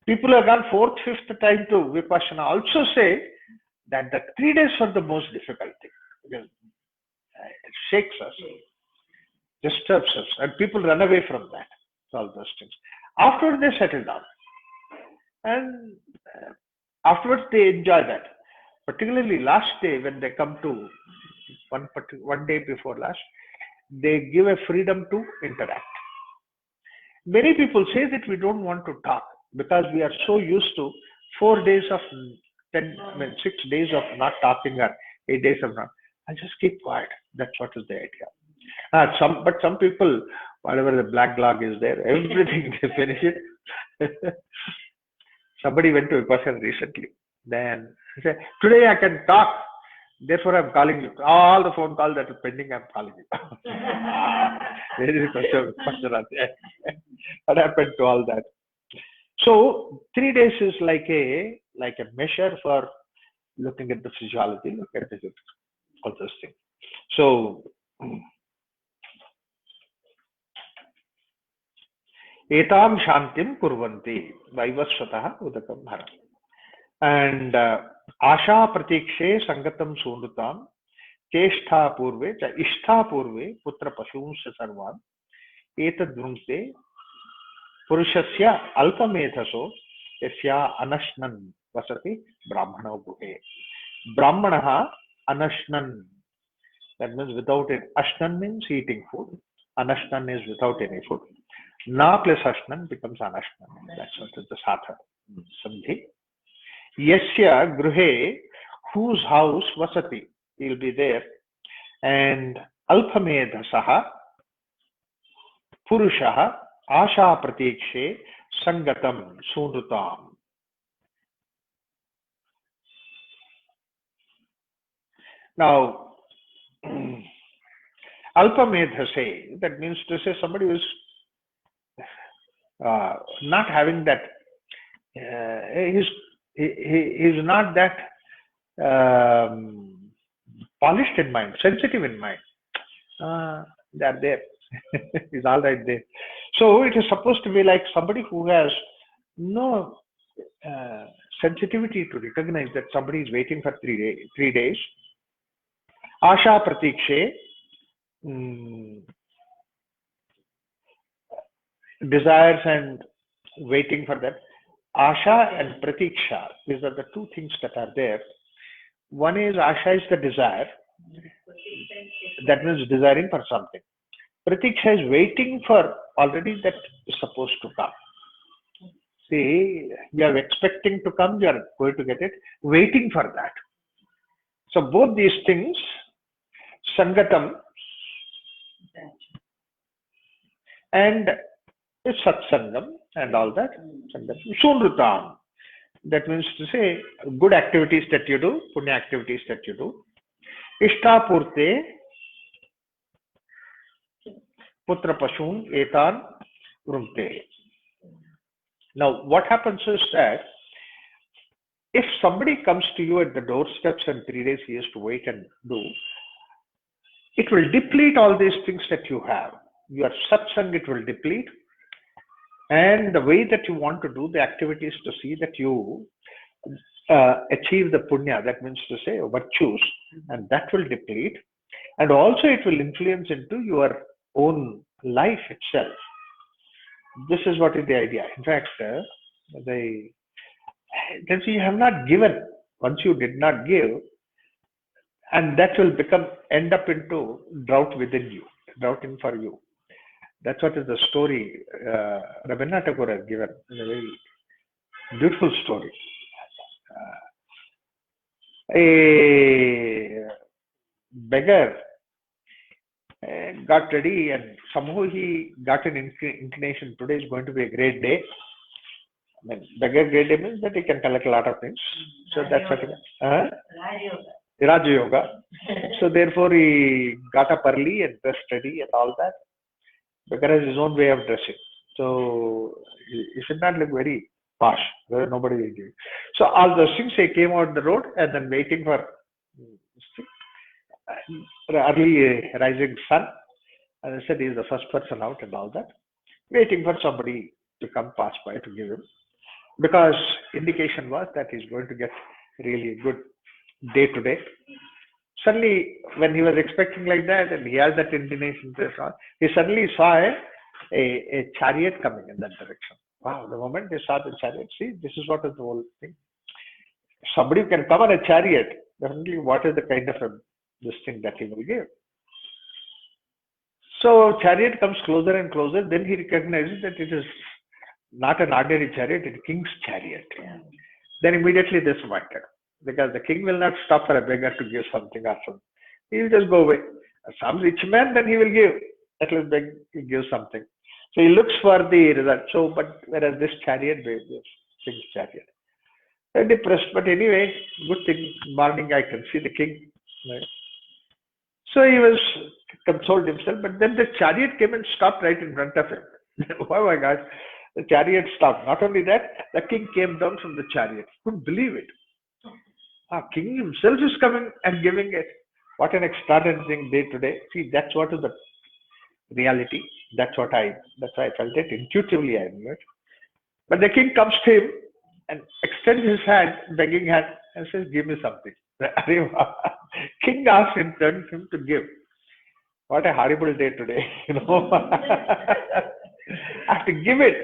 People who have gone 4th, 5th time to Vipassana also say that the 3 days are the most difficult thing. Because it shakes us, disturbs us, and people run away from that. All those things. Afterwards, they settle down, and afterwards they enjoy that. Particularly last day when they come to one day before last, they give a freedom to interact. Many people say that we don't want to talk because we are so used to 4 days of 6 days of not talking or 8 days of not. I just keep quiet. That's what is the idea. But some people, whatever the black log is there, everything they finish it. Somebody went to Vipassana recently. Then he said, today I can talk. Therefore I'm calling you. All the phone calls that are pending, I'm calling you. What happened to all that? So 3 days is like a measure for looking at the physiology, look at all those things. So etam shantim kurvanti vaivasvatah udakam bharam. And asha pratikshe sangatam sundutam cheshtha purve cha ishtha purve putra pashunsya sarvan etad vrunte purushasya alpamedhaso yasya anashnan vasati brahmana guhe. Brahmanaha anashnan. That means without it. Ashnan means eating food. Anashnan is without any food. Na plus ashnan becomes anashnan. That's what is the satha sandhi. Yasya gruhe, whose house vasati, he will be there. And alpamedhasaha purushaha asha pratikshe sangatam sunrutam. Now, alpamedhase, that means to say somebody who is not having that. He's not that polished in mind, sensitive in mind. They're there. He's all right there. So it is supposed to be like somebody who has no uh, sensitivity to recognize that somebody is waiting for 3 days. Asha pratikshe, desires and waiting for that. Asha and pratiksha, these are the two things that are there. One is Asha is the desire, that means desiring for something. Pratiksha is waiting for already that is supposed to come. See, you are expecting to come, you are going to get it, waiting for that. So both these things, sangatam and satsangam and all that, sunrutam, that means to say good activities that you do, punya activities that you do. Ishtapurte, putra pashun etan vrumte. Now, what happens is that if somebody comes to you at the doorsteps and 3 days he has to wait and do, it will deplete all these things that you have. Your satsang, it will deplete. And the way that you want to do the activities to see that you achieve the punya, that means to say virtues, and that will deplete. And also it will influence into your own life itself. This is what is the idea. In fact, you have not given. Once you did not give, and that will end up into drought within you, drought in for you. That's what is the story Rabindranath Tagore has given. It's a very beautiful story. A beggar got ready, and somehow he got an inclination. Today is going to be a great day. I mean, beggar great day means that he can collect a lot of things. So that's what Raja Yoga. So therefore he got up early and dressed ready and all that. Beggar has his own way of dressing. So he should not look very posh. Nobody will give. So all those things, he came out the road and then waiting for early rising sun. And I said he is the first person out and all that. Waiting for somebody to come pass by to give him. Because indication was that he's going to get really good day to day. Suddenly, when he was expecting like that, and he has that inclination, he suddenly saw a chariot coming in that direction. Wow, the moment he saw the chariot, see, this is what is the whole thing. Somebody who can come on a chariot, definitely what is the kind of this thing that he will give. So chariot comes closer and closer, then he recognizes that it is not an ordinary chariot, it is king's chariot. Then immediately this matter. Because the king will not stop for a beggar to give something or something. He will just go away. Some rich man, then he will give. At least he gives something. So he looks for the result. So, but whereas this chariot, king's chariot. Very depressed, but anyway, good thing. Morning I can see the king. Right? So he was consoled himself, but then the chariot came and stopped right in front of him. Oh my God. The chariot stopped. Not only that, the king came down from the chariot. Couldn't believe it. King himself is coming and giving it. What an extraordinary thing day to day. See, that's what is the reality. That's why I felt it. Intuitively I knew it. But the king comes to him and extends his hand, begging hand, and says, give me something. King asks him, turns him to give. What a horrible day today, you know. I have to give it.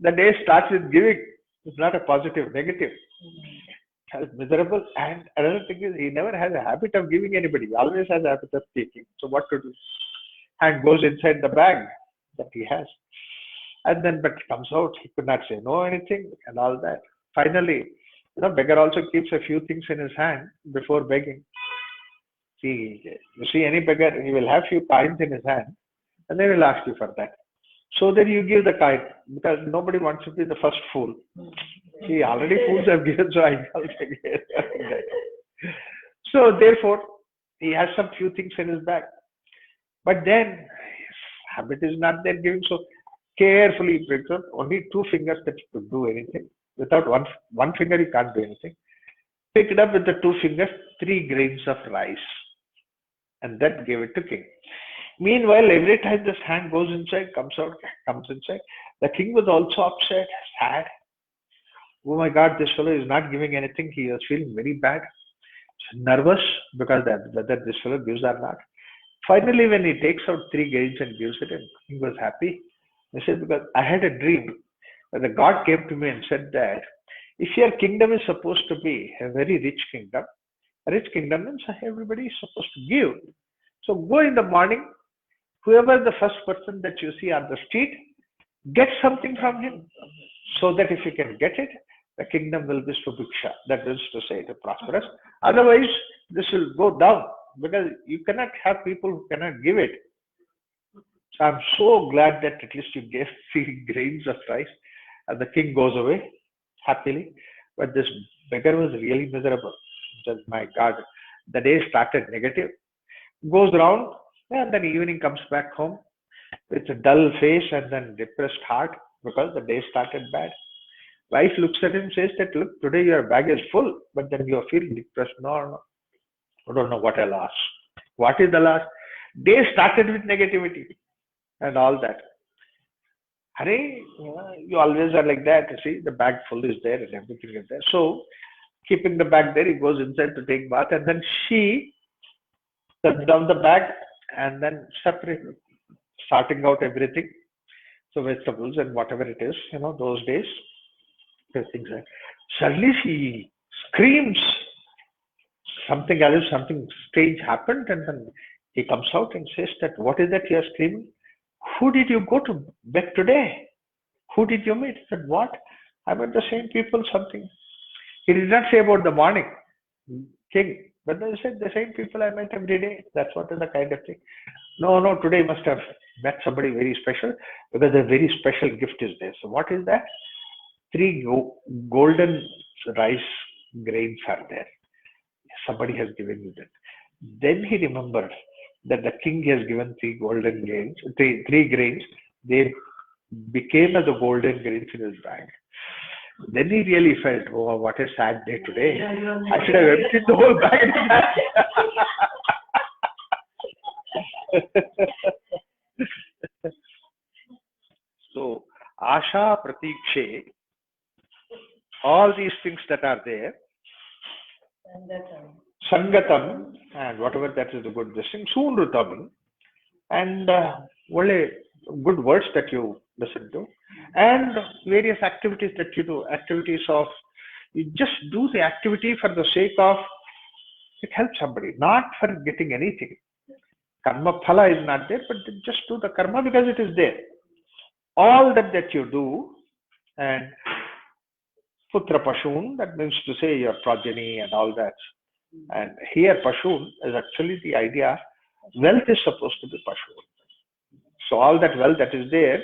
The day starts with giving. It's not a positive, negative. It's miserable. And another thing is, he never has a habit of giving anybody. He always has a habit of taking. So what to do? Hand goes inside the bag that he has. And then, but comes out, he could not say no anything and all that. Finally, beggar also keeps a few things in his hand before begging. See, you see any beggar, he will have few coins in his hand and they will ask you for that. So then you give the coin because nobody wants to be the first fool. See, already fools have given, so I also give. So therefore, he has some few things in his bag. But then, his habit is not there giving. So Carefully he brings up only two fingers that you could do anything. Without one finger, you can't do anything. Picked up with the two fingers 3 grains of rice and then gave it to king. Meanwhile, every time this hand goes inside, comes out, comes inside, the king was also upset, sad. Oh my God, this fellow is not giving anything. He was feeling very bad, nervous because that whether this fellow gives or not. Finally, when he takes out 3 grains and gives it, and he was happy. He said, because I had a dream where the God came to me and said that if your kingdom is supposed to be a very rich kingdom means everybody is supposed to give. So go in the morning, whoever the first person that you see on the street, get something from him, so that if you can get it, the kingdom will be subiksha. That is to say, the prosperous. Otherwise, this will go down because you cannot have people who cannot give it. So I'm so glad that at least you gave 3 grains of rice, and the king goes away happily. But this beggar was really miserable. Just my God, the day started negative. Goes round, and then evening comes back home with a dull face and then depressed heart because the day started bad. Wife looks at him, says that, look, today your bag is full, but then you are feeling depressed. No, I don't know what I lost. What is the loss? Day started with negativity and all that. Hare, you always are like that. You see, the bag full is there and everything is there. So, keeping the bag there, he goes inside to take bath, and then she sets down the bag and then separate, sorting out everything. So vegetables and whatever it is, those days, things like. Suddenly she screams. Something else, something strange happened, and then he comes out and says that, what is that you are screaming? Who did you go to bed today? Who did you meet? He said, what? I met the same people, something. He did not say about the morning, king, but he said the same people I met every day. That's what is the kind of thing. No, today you must have met somebody very special because a very special gift is there. So what is that? 3 golden rice grains are there. Somebody has given you that. Then he remembered that the king has given 3 golden grains, 3 grains. They became as the golden grains in his bag. Then he really felt, oh, what a sad day today. I should have emptied the whole bag. So, Asha, Pratikshe, all these things that are there, Sangatam, and whatever that is the good thing, Sunrutam, and good words that you listen to, and various activities that you do, you just do the activity for the sake of, it helps somebody, not for getting anything. Karma phala is not there, but just do the karma because it is there. All that you do, and putra pashun, that means to say your progeny and all that. And here pashun is actually the idea, wealth is supposed to be pashun. So all that wealth that is there,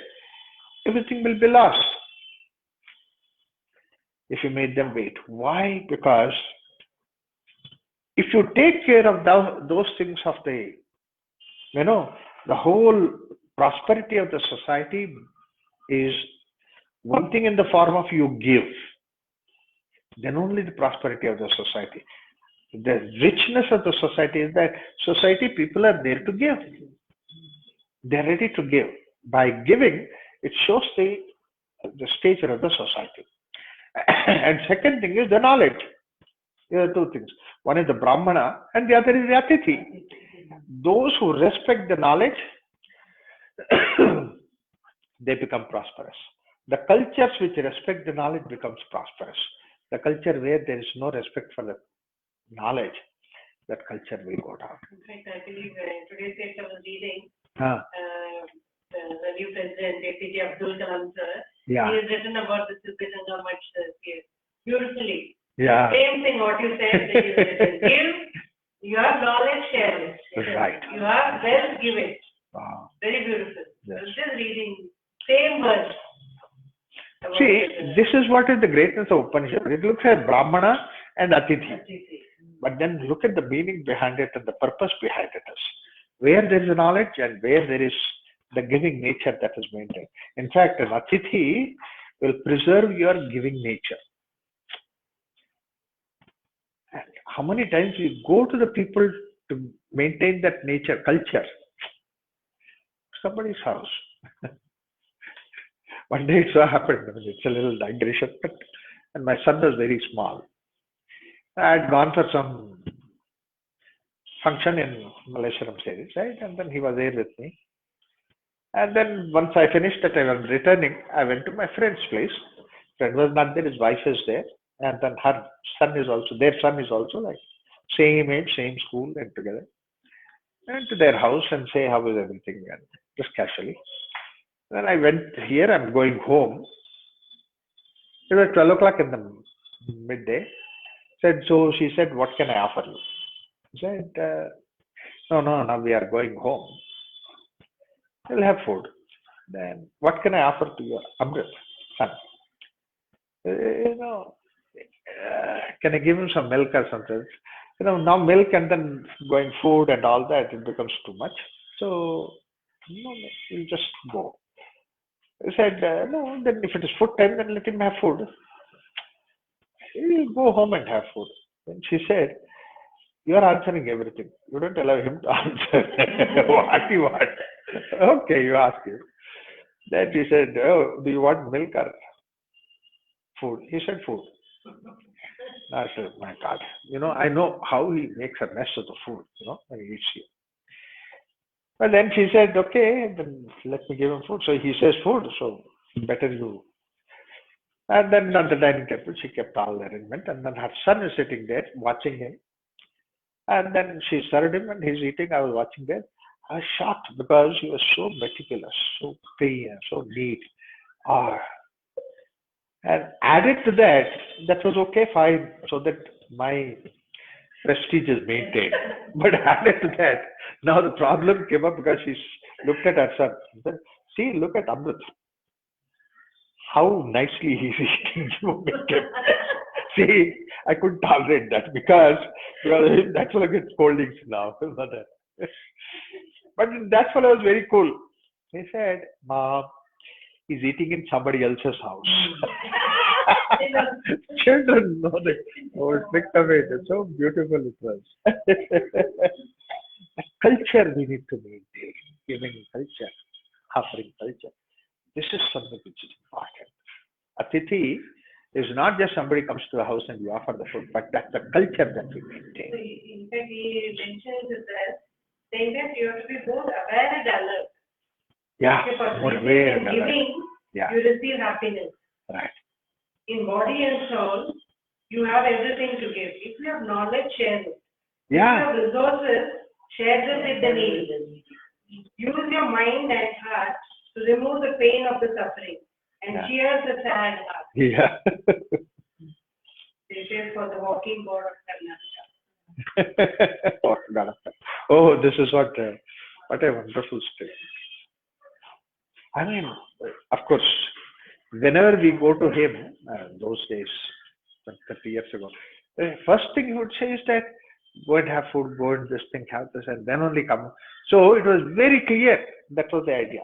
everything will be lost if you made them wait. Why? Because if you take care of those things of the whole prosperity of the society is one thing in the form of you give. Then only the prosperity of the society. The richness of the society is that society people are there to give. They're ready to give. By giving, it shows the stature of the society. And second thing is the knowledge. There are 2 things. One is the Brahmana and the other is the Atithi. Those who respect the knowledge, they become prosperous. The cultures which respect the knowledge becomes prosperous. The culture where there is no respect for the knowledge, that culture will go down. In fact, I believe today's date I was reading the new president, APJ Abdul Kalam sir. Yeah. He has written about this how much beautifully. Yeah. Same thing what you said. That you written. Give, you have knowledge, share it. Right. You have wealth, give it. Wow. Very beautiful. Yes. I was just reading same words. See, this is what is the greatness of Upanishad. It looks at Brahmana and Atithi. But then look at the meaning behind it and the purpose behind it is. Where there is knowledge and where there is the giving nature that is maintained. In fact, an Atithi will preserve your giving nature. And how many times we go to the people to maintain that nature, culture? Somebody's house. One day it so happened, it's a little digression, and my son was very small. I had gone for some function in Malaysian series, right? And then he was there with me. And then once I finished that, I was returning. I went to my friend's place. Friend was not there, his wife is there. And then her son is also, their son is also like same age, same school and together. And to their house and say, how is everything? And just casually. Then I went here, I'm going home. It was 12 o'clock in the midday. So she said, what can I offer you? I said, no, now we are going home. We'll have food. Then what can I offer to your Amrit son? Can I give him some milk or something? Now milk and then going food and all that, it becomes too much. So, you just go. I said, no, then if it is food time, then let him have food. He'll go home and have food. Then she said, you are answering everything. You don't allow him to answer what you want. Okay, you ask him. Then she said, oh, do you want milk or food? He said food. I said, my God, I know how he makes a mess of the food, when he eats here. But then she said, okay, then let me give him food. So he says food, so better you. And then on the dining table, she kept all the arrangement. And then her son is sitting there watching him. And then she served him and he's eating. I was watching there. I was shocked because he was so meticulous, so clean, so neat. And added to that, that was okay, fine, so that my prestige is maintained. But added to that, now the problem came up because she looked at her son. Said, see, look at Amrit. How nicely he's eating. You make him. See, I couldn't tolerate that because that's why I get scoldings now. But that fellow was very cool. He said, Mom, he's eating in somebody else's house. Children know the whole trick of it. It's so beautiful it was. Culture we need to maintain. Giving culture, offering culture. This is something which is important. Atithi is not just somebody comes to the house and you offer the food, but that's the culture that we maintain. In fact, he mentions that saying that you have to be both aware and alert. Yeah, more aware and alert. Giving, you receive happiness. Right. In body and soul, you have everything to give. If you have knowledge, share it. Yeah. If you have resources, share them with the needy. Use your mind and heart to remove the pain of the suffering and cheer the sad heart. Yeah. This is for the walking board of Karnataka. Oh, this is what a wonderful story. I mean, of course, whenever we go to him, those days, 30 years ago, the first thing he would say is that go and have food, go and this thing, have this, and then only come. So it was very clear. That was the idea.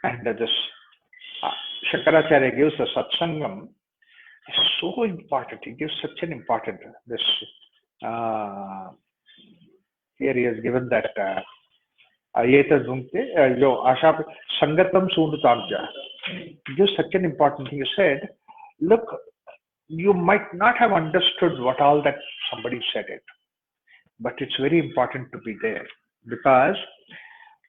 And this Shankaracharya gives a satsangam. It's so important. He gives such an important this. Here he has given that sangatam sundutamja. He gives such an important thing. He said, look, you might not have understood what all that somebody said it, but it's very important to be there because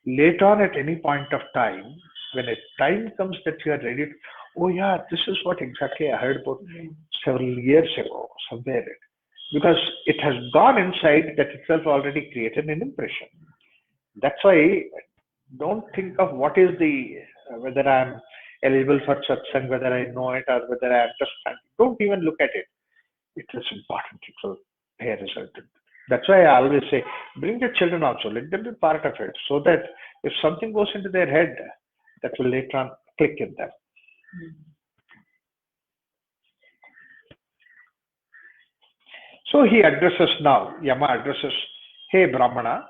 later on at any point of time, when a time comes that you are ready to, oh yeah, this is what exactly I heard about several years ago, somewhere. Because it has gone inside that itself already created an impression. That's why don't think of what is the whether I'm eligible for satsang, whether I know it or whether I understand. Don't even look at it. It is important to pay result. That's why I always say, bring the children also, let them be part of it, so that if something goes into their head, that will later on click in them. So he addresses now, Yama addresses, hey Brahmana,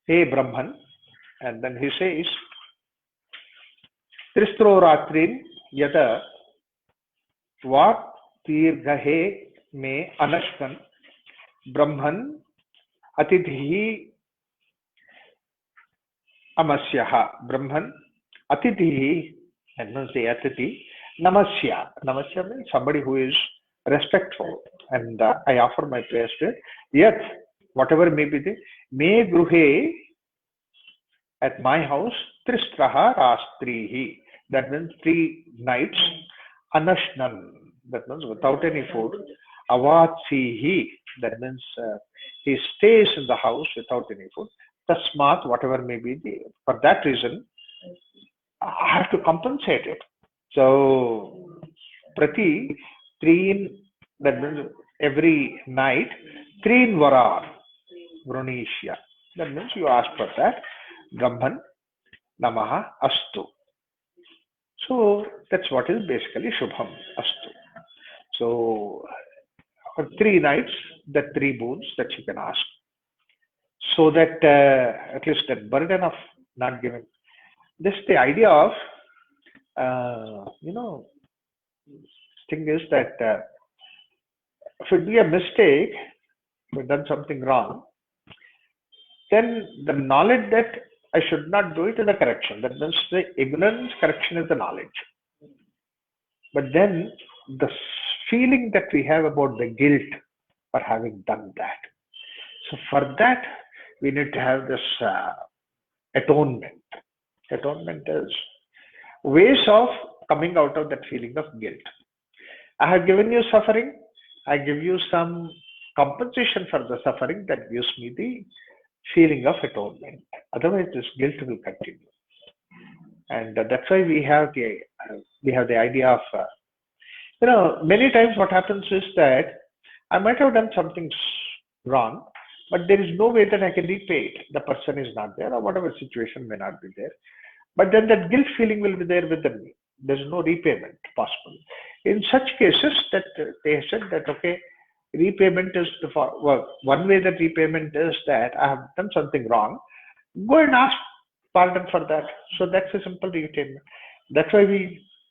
hey Brahman, and then he says, Tristro Ratrin Yada Vat Tirgahe Me Anashkan Brahman Atidhi Amasyaha. Brahman Atidhi, and means the Atidhi, Namasya. Namasya means somebody who is respectful, and I offer my prayers to it. Yet, whatever may be the, Me Gruhe, at my house, Tristraha Rastrihi. That means 3 nights. Anashnan, that means without any food. Avatsihi, that means he stays in the house without any food. Tasmat, whatever may be the, for that reason, I have to compensate it. So, Prati, 3, that means every night, 3 varar, Vrunishya. That means you ask for that. Brahman, Namaha, Astu. So that's what is basically Shubham, Astu. So for 3 nights, the 3 boons that you can ask. So that at least that burden of not giving. This the idea of, thing is that if it be a mistake, if we've done something wrong, then the knowledge that I should not do it is a correction. That means the ignorance correction is the knowledge. But then the feeling that we have about the guilt for having done that. So for that, we need to have this atonement. Atonement is ways of coming out of that feeling of guilt. I have given you suffering. I give you some compensation for the suffering that gives me the feeling of atonement. Otherwise, this guilt will continue. And that's why we have the idea of, many times what happens is that I might have done something wrong, but there is no way that I can repay it. The person is not there, or whatever situation may not be there. But then that guilt feeling will be there within me. There is no repayment possible. In such cases, that they have said that okay, repayment is one way that repayment is that I have done something wrong. Go and ask pardon for that. So that's a simple repayment. That's why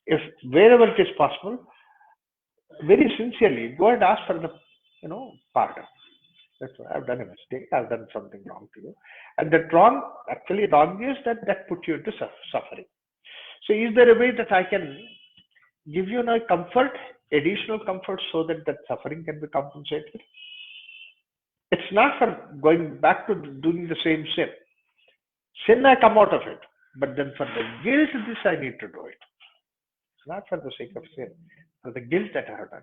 if wherever it is possible, very sincerely go and ask for the pardon. That's why I've done a mistake. I've done something wrong to you, and that wrong is that put you into suffering. So is there a way that I can give you comfort, additional comfort, so that that suffering can be compensated? It's not for going back to doing the same sin. Sin, I come out of it. But then for the guilt, this I need to do it. It's not for the sake of sin, for the guilt that I have done.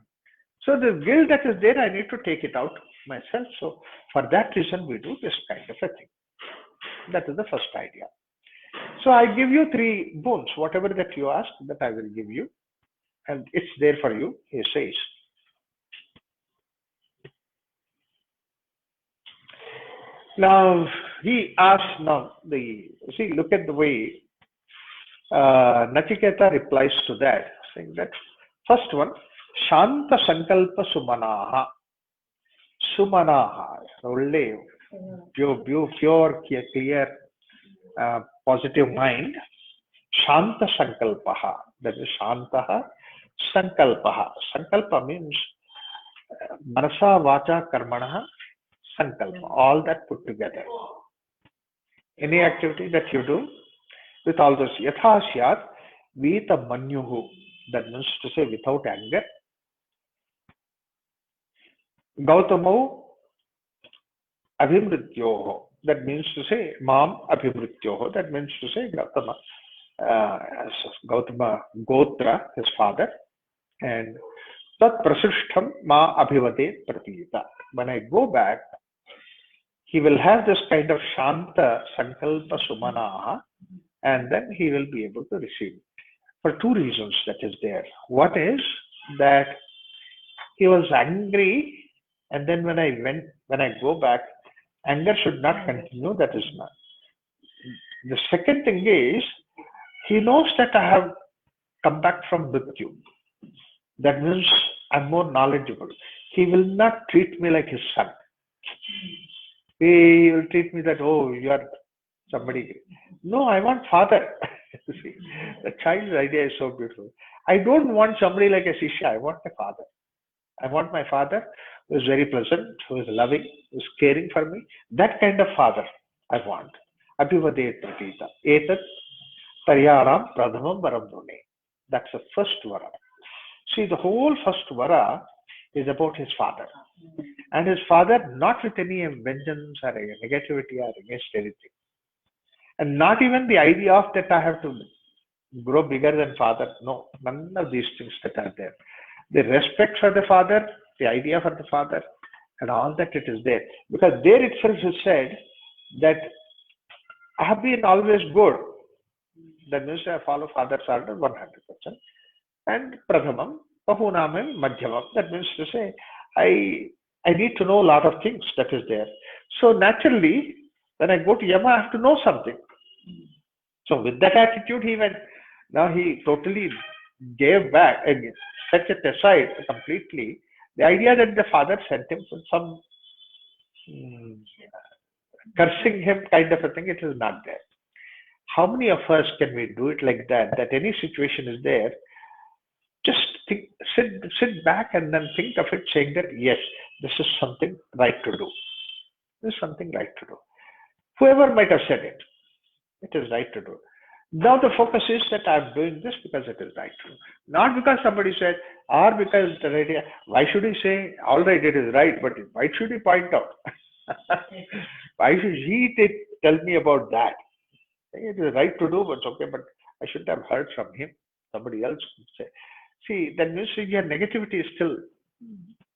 So the guilt that is there, I need to take it out myself. So for that reason, we do this kind of a thing. That is the first idea. So I give you 3 boons. Whatever that you ask, that I will give you. And it's there for you, he says. Now, he asks look at the way Nachiketa replies to that, saying that first one, Shanta Sankalpa Sumanaha. Sumanaha, pure, clear, positive mind. Shanta Sankalpaha, that is Shantaha Sankalpaha. Sankalpa means Manasa Vacha Karmanaha Sankalpa, all that put together. Any activity that you do with all those Yatha Syat Vita Manyuhu, that means to say without anger. Gautamo Abhimrityoho, that means to say Mam Abhimrityoho, that means to say Gautama Gotra, his father, and Tat Prasishtham Ma Abhivate Pratita. When I go back, he will have this kind of Shanta Sankalpa Sumanaha, and then he will be able to receive. For two reasons that is there. One is that he was angry, and then when I go back, anger should not continue. That is not. The second thing is, he knows that I have come back from Mrityu. That means I'm more knowledgeable. He will not treat me like his son. He will treat me that, oh, you are somebody. No, I want father. See, the child's idea is so beautiful. I don't want somebody like a Sishya. I want a father. I want my father who is very pleasant, who is loving, who is caring for me. That kind of father I want. Abhivadet Pratita. Etat Tariyaram Pradhamam Varam Dune. That's the first vara. See, the whole first vara is about his father. And his father, not with any vengeance or negativity or against anything. And not even the idea of that I have to grow bigger than father. No, none of these things that are there. The respect for the father, the idea for the father, and all that it is there. Because there itself is said that I have been always good. That means I follow father's order 100%. And Pradhamam, Bahunamam, Madhyamam. That means to say, I need to know a lot of things that is there. So naturally, when I go to Yama, I have to know something. So with that attitude, he went. Now he totally gave back, set it aside completely. The idea that the father sent him for some cursing him kind of a thing, it is not there. How many of us can we do it like that? That any situation is there, just think, sit back and then think of it, saying that yes, this is something right to do. This is something right to do. Whoever might have said it, it is right to do. Now the focus is that I'm doing this because it is right to do. Not because somebody said, or because the idea. Why should he say, all right, it is right, but why should he point out? Why should he tell me about that? It is right to do, but it's okay, but I should have heard from him. Somebody else could say. See, that means your negativity is still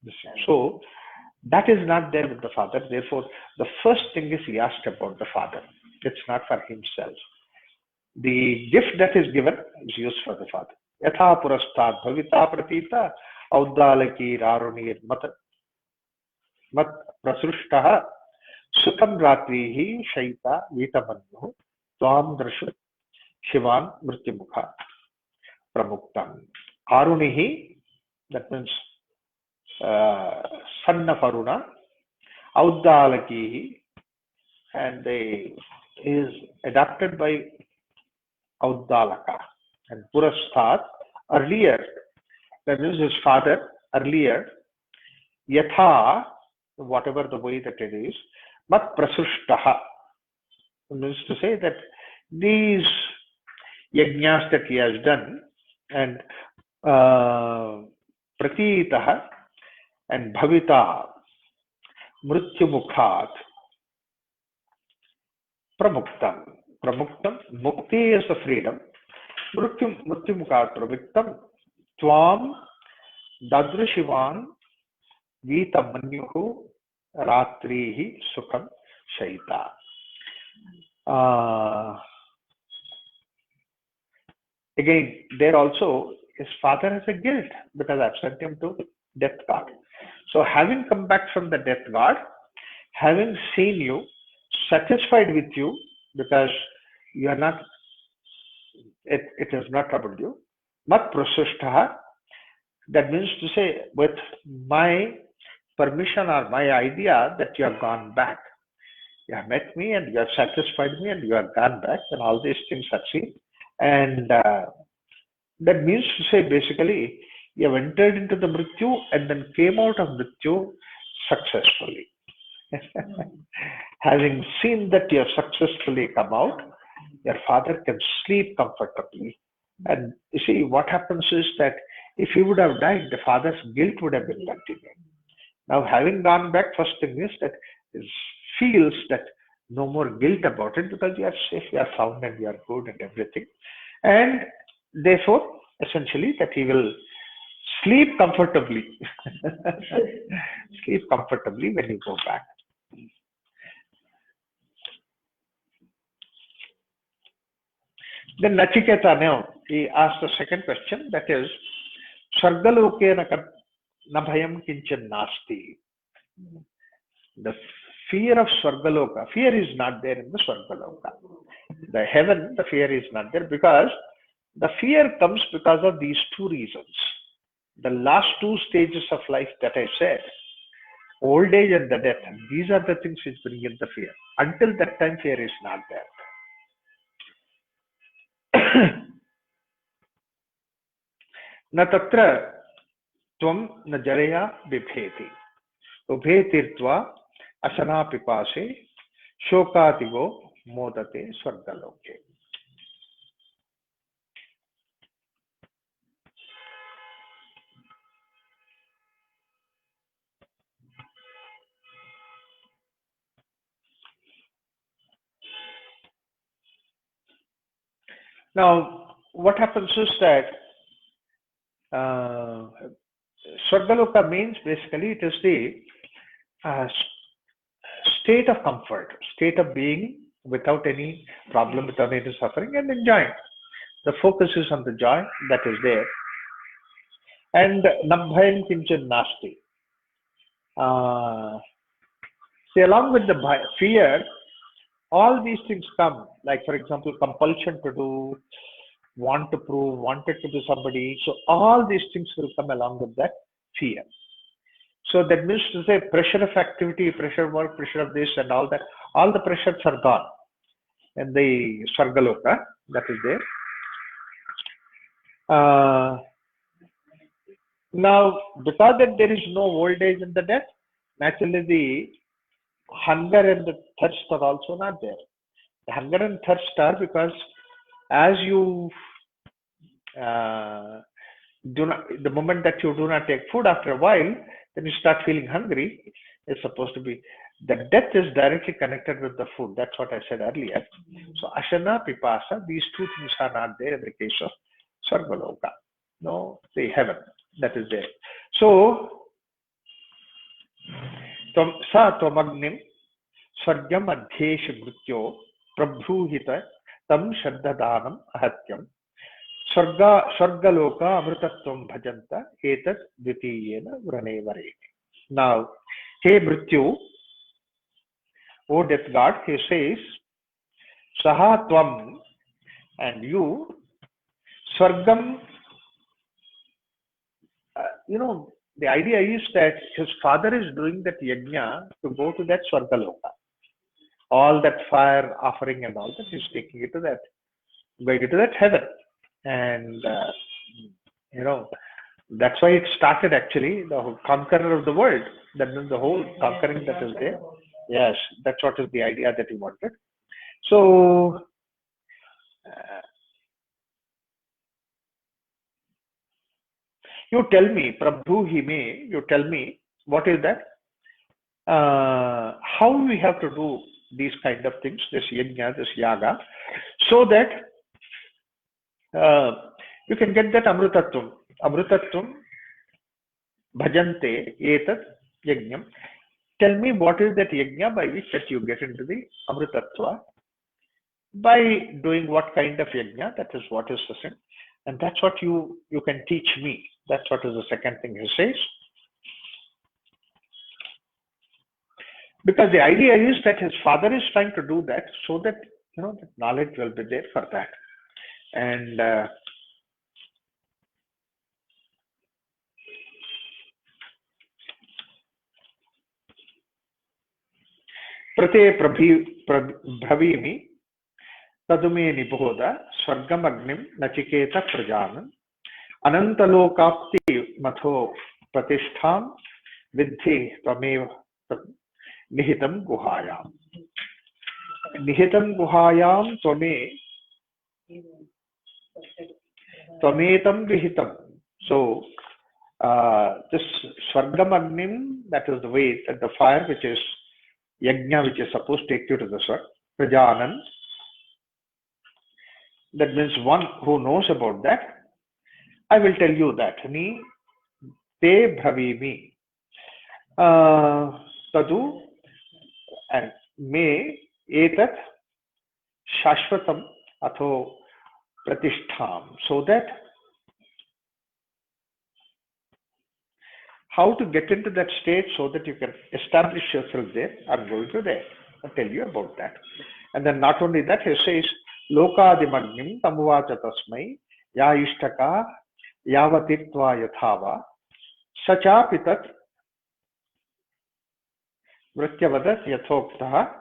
the same. So that is not there with the father. Therefore, the first thing is he asked about the father. It's not for himself. The gift that is given is used for the father. Yatha purastad bhavita pratita audalaki rarunir mat prasrushtaha sukham ratrihi shaita vitamanyu tvam drashu shivan mrityamukha pramuktam. Arunihi, that means son of Aruna, Audalakihi, and they is adopted by Audalaka. And Purasthat, earlier, that means his father, earlier, Yatha, whatever the way that it is, Mat Prasushtaha, means to say that these yagnas that he has done, and Pratitaha and Bhavita, Mrityumukhat, Pramuktam. Pramuktam, Mukti is the freedom. Mrityumukhat Pramuktam, Tvam Dadrishivan Vita Manyuhu Ratrihi Sukham Shaita. Again, there also his father has a guilt because I've sent him to death guard. So having come back from the death guard, having seen you, satisfied with you because you are not, it has not troubled you. Mat prasushtaha, that means to say with my permission or my idea that you have gone back. You have met me and you have satisfied me and you have gone back and all these things are seen. And that means to say basically you have entered into the Mrityu and then came out of Mrityu successfully. Having seen that you have successfully come out, your father can sleep comfortably. And you see, what happens is that if he would have died, the father's guilt would have been continuing. Now, having gone back, first thing is that he feels that no more guilt about it because you are safe, you are sound, and you are good and everything. And therefore, essentially, that he will sleep comfortably. Sleep comfortably when you go back. Then Nachiketa now, he asked the second question, that is, Swargaloke na bhayam kinchan nasti. The fear of Swargaloka, fear is not there in the Swargaloka. The heaven, the fear is not there because the fear comes because of these two reasons. The last two stages of life that I said, old age and the death, these are the things which bring in the fear. Until that time, fear is not there. न तत्र त्वं न जरया बिभेति उभे तीर्त्वा अशना पिपासे शोकातिगो मोदते स्वर्गलोके. Now, what happens is that Swargaloka means basically it is the state of comfort, state of being without any problem, without any suffering, and enjoying. The focus is on the joy that is there. And nabhayam kinchan nasti. See, along with the fear, all these things come, like for example, compulsion to do, want to prove, wanted to be somebody. So all these things will come along with that fear. So that means to say pressure of activity, pressure of work, pressure of this and all that, all the pressures are gone. And the Swargaloka, that is there. Now, because that there is no old age and the death, naturally the hunger and the thirst are also not there. The hunger and thirst are because as you do not, the moment that you do not take food, after a while, then you start feeling hungry. It's supposed to be, the death is directly connected with the food. That's what I said earlier. So Ashana, Pipasa, these two things are not there in the case of Swargaloka. No, the heaven that is there. So, sa tvamagnim swargam adhesh mrityo prabhuhita tam shraddhadanam ahatyam Swargaloka amrutatvam bhajanta etat dvitiyena vrane varene. Now, hey Mrityu, O death god, he says, Saha tvam, and you, Swargam, the idea is that his father is doing that yagna to go to that Swargaloka. All that fire offering and all that, he's taking it to that, going to that heaven. And, that's why it started actually, the conqueror of the world. That means the whole conquering that is there. Yes, that's what is the idea that he wanted. So, you tell me, Prabhu Hime, you tell me, what is that? How we have to do these kind of things, this yajna, this yaga, so that you can get that amrutatvam. Amrutatvam bhajante etat yajnam. Tell me what is that yajna by which that you get into the amrutatva. By doing what kind of yajna, that is what is the thing. And that's what you can teach me. That's what is the second thing he says. Because the idea is that his father is trying to do that so that, that knowledge will be there for that. And prate bhavimi tadume niboda swargam agnim nachiketa prajanan anantalokapti matho pratishtham vidhi tvamev nihitam guhayam. Nihitam guhayam tvametam vihitam. So, this Swargam Agnim, that is the way, that the fire which is yajna, which is supposed to take you to the Swar, Prajanan, that means one who knows about that. I will tell you that. Ni te bhavimi tadu and me etat shashvatam atho Pratishtham. So that how to get into that state so that you can establish yourself there, I'm going to there. I'll tell you about that. And then not only that, he says, Lokadimagnim tamuvacha tasmai ya ishtaka yavatitva yathava sacha pitat mrityavadat yathoktaha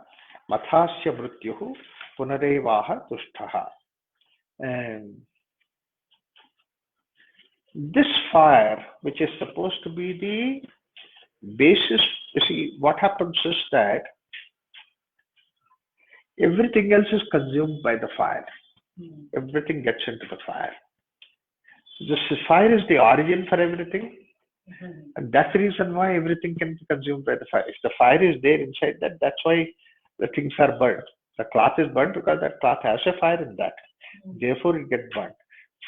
mathasya mrityuhu punarevaha tushtaha. And this fire, which is supposed to be the basis, you see, what happens is that everything else is consumed by the fire. Everything gets into the fire. This fire is the origin for everything. And that's the reason why everything can be consumed by the fire. If the fire is there inside that, that's why the things are burnt. The cloth is burnt because that cloth has a fire in that. Therefore, it gets burnt.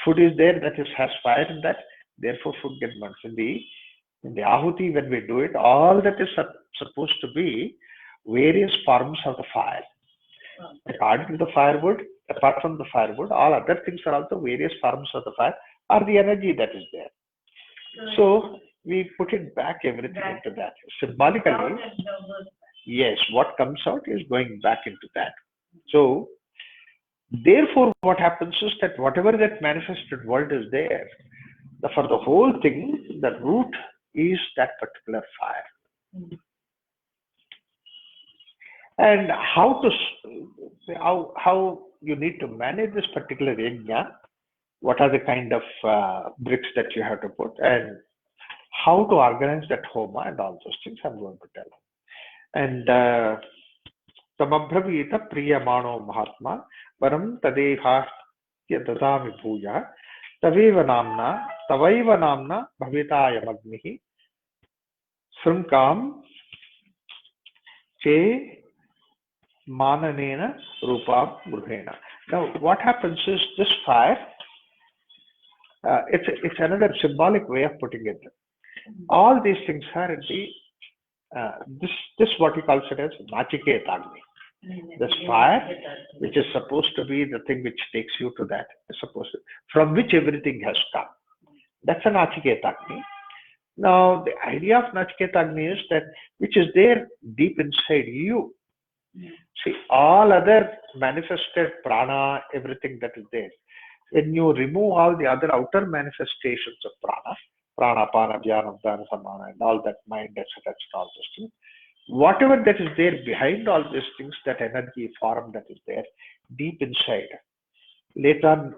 Food is there that has fire in that. Therefore, food gets burnt. In the ahuti, when we do it, all that is supposed to be various forms of the fire. According to the firewood, apart from the firewood, all other things are also various forms of the fire, or the energy that is there. So we put it back, everything into that. Symbolically, yes, what comes out is going back into that. So therefore, what happens is that whatever that manifested world is there, for the whole thing, the root is that particular fire. And how you need to manage this particular yagna, what are the kind of bricks that you have to put, and how to organize that homa and all those things I'm going to tell. And tamabhravita priyamano mahatma param tadeha yadadami bhuya tavaiva namna bhavitaya magnihi srimkam che mananena rupa bruhena. Now what happens is this fire, it's another symbolic way of putting it. All these things are in the this what he calls it as Nachiketagni. This fire, which is supposed to be the thing which takes you to that, is supposed to, from which everything has come. That's a Nachiketagni. Now the idea of Nachiketagni is that which is there deep inside you. See, all other manifested prana, everything that is there. When you remove all the other outer manifestations of prana, prana, pana, jnana, dana, samana, and all that mind, etc., all those things, whatever that is there behind all these things, that energy form that is there deep inside. Later on,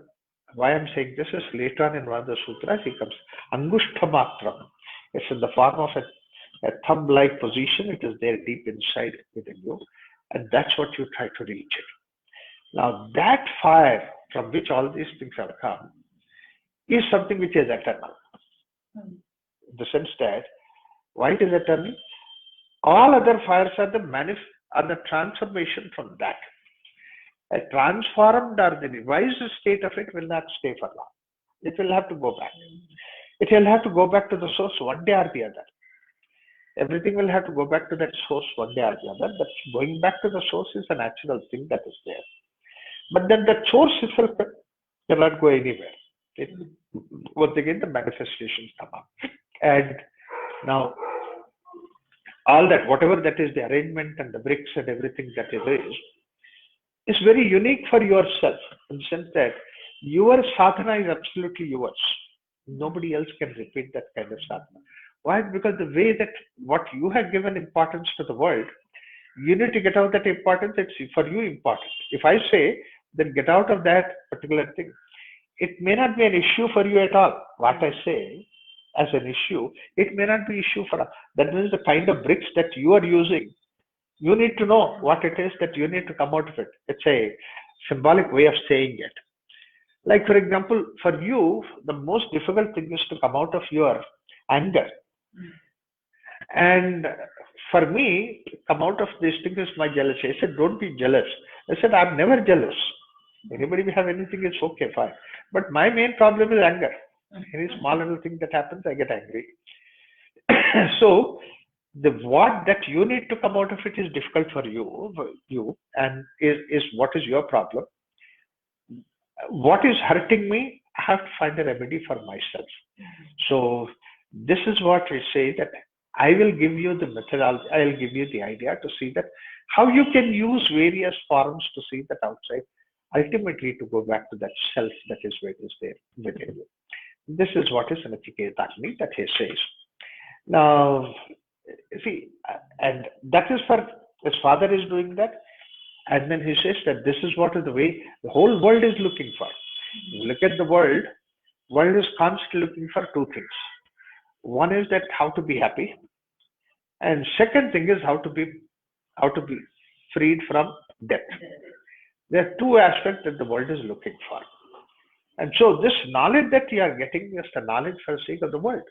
why I'm saying this is later on in one of the sutras, he comes Angushtamatram. It's in the form of a thumb-like position. It is there deep inside within you, and that's what you try to reach it. Now that fire from which all these things have come is something which is eternal. In the sense that, why it is eternal? All other fires are the transformation from that. A transformed or the revised state of it will not stay for long. It will have to go back. It will have to go back to the source one day or the other. Everything will have to go back to that source one day or the other. But going back to the source is a natural thing that is there. But then the source itself cannot go anywhere. Once again, the manifestations come up. And now, all that, whatever that is, the arrangement and the bricks and everything that is very unique for yourself, in the sense that your sadhana is absolutely yours. Nobody else can repeat that kind of sadhana. Why? Because the way that what you have given importance to the world, you need to get out that importance. It's for you important. If I say, then get out of that particular thing, it may not be an issue for you at all. What I say as an issue, it may not be issue for us. That means the kind of bricks that you are using, you need to know what it is that you need to come out of it. It's a symbolic way of saying it. Like, for example, for you, the most difficult thing is to come out of your anger. And for me, come out of this thing is my jealousy. I said, don't be jealous. I said, I'm never jealous. Anybody will have anything, it's okay, fine. But my main problem is anger. Any small little thing that happens, I get angry. So, what that you need to come out of it is difficult for you, and is what is your problem. what is hurting me, I have to find a remedy for myself. So this is what we say, that I will give you the methodology, I will give you the idea to see that how you can use various forms to see that outside, ultimately to go back to that self that is where is there within you. This is what is Nachiketa that he says. Now, see, and that is for his father is doing that, and then he says that this is what is the way the whole world is looking for. Look at the world is constantly looking for two things. One is that how to be happy, and second thing is how to be freed from death. There are two aspects that the world is looking for. And so this knowledge that you are getting is the knowledge for the sake of the world.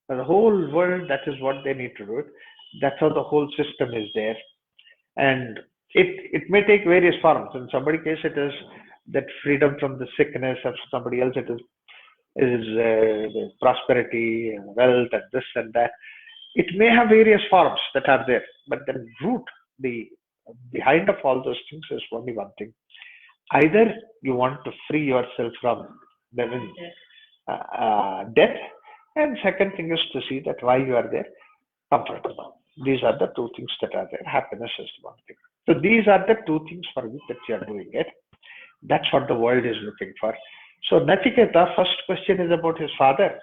For the whole world, that is what they need to do. That's how the whole system is there. And it may take various forms. In somebody's case, it is that freedom from the sickness. Of somebody else, it is the prosperity and wealth and this and that. It may have various forms that are there, but the root, the behind of all those things is only one thing. Either you want to free yourself from death, and second thing is to see that while you are there, comfortable. These are the two things that are there. Happiness is one thing. So these are the two things for which that you are doing it. That's what the world is looking for. So Nachiketa, first question is about his father,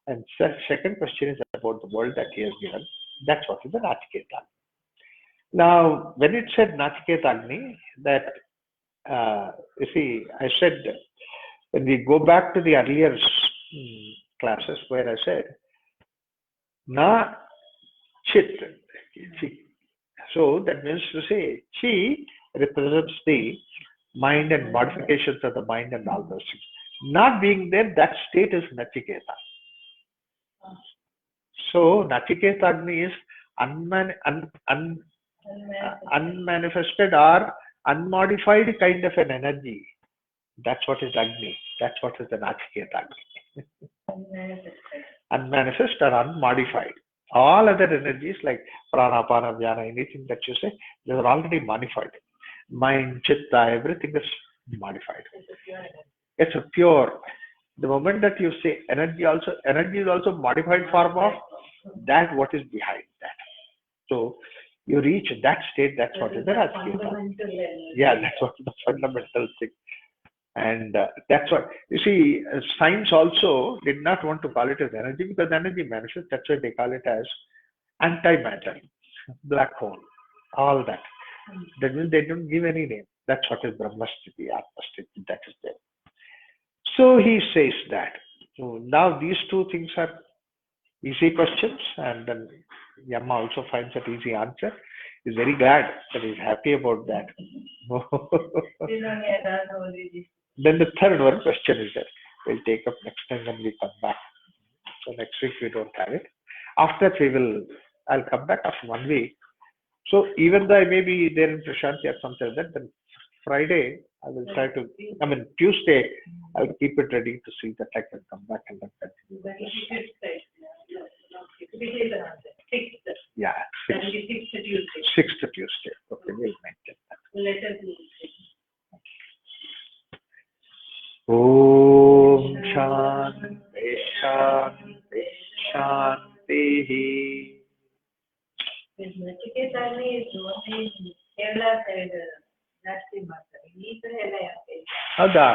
and second question is about the world that he has given. That's what is the Nachiketa. Now, when it said Nachiketa Agni, that you see, I said when we go back to the earlier classes where I said Na Chit. So that means to say Chi represents the mind and modifications of the mind and all those things. Not being there, that state is Nachiketa. So Nachiketa Agni is unmanifested or unmodified kind of an energy. That's what is Agni. That's what is the Nachiketa Agni. Unmanifest or unmodified. All other energies like prana, apana, jnana, anything that you say, they are already modified. Mind, chitta, everything is modified. It's a pure. The moment that you say energy is also modified form of that what is behind that. So you reach that state, that's what is the Nachiketa. Yeah, that's what the fundamental thing. And that's what, you see, science also did not want to call it as energy because energy manifests. That's why they call it as antimatter, black hole, all that. That means they don't give any name. That's what is Brahmasthiti, Atmasthiti, that is there. So he says that. So now these two things are easy questions, and then Yamma also finds that easy answer. He's very glad that he's happy about that. Then the third one question is that we'll take up next time when we come back. So next week we don't have it. After that I'll come back after 1 week. So even though I may be there in Prashanti or something like that, then Friday I will try to, Tuesday I'll keep it ready to see that I can come back and then continue. Yeah, 6th Tuesday. Okay, we'll maintain that. Om Shanti Shanti Shanti. ಹೌದಾ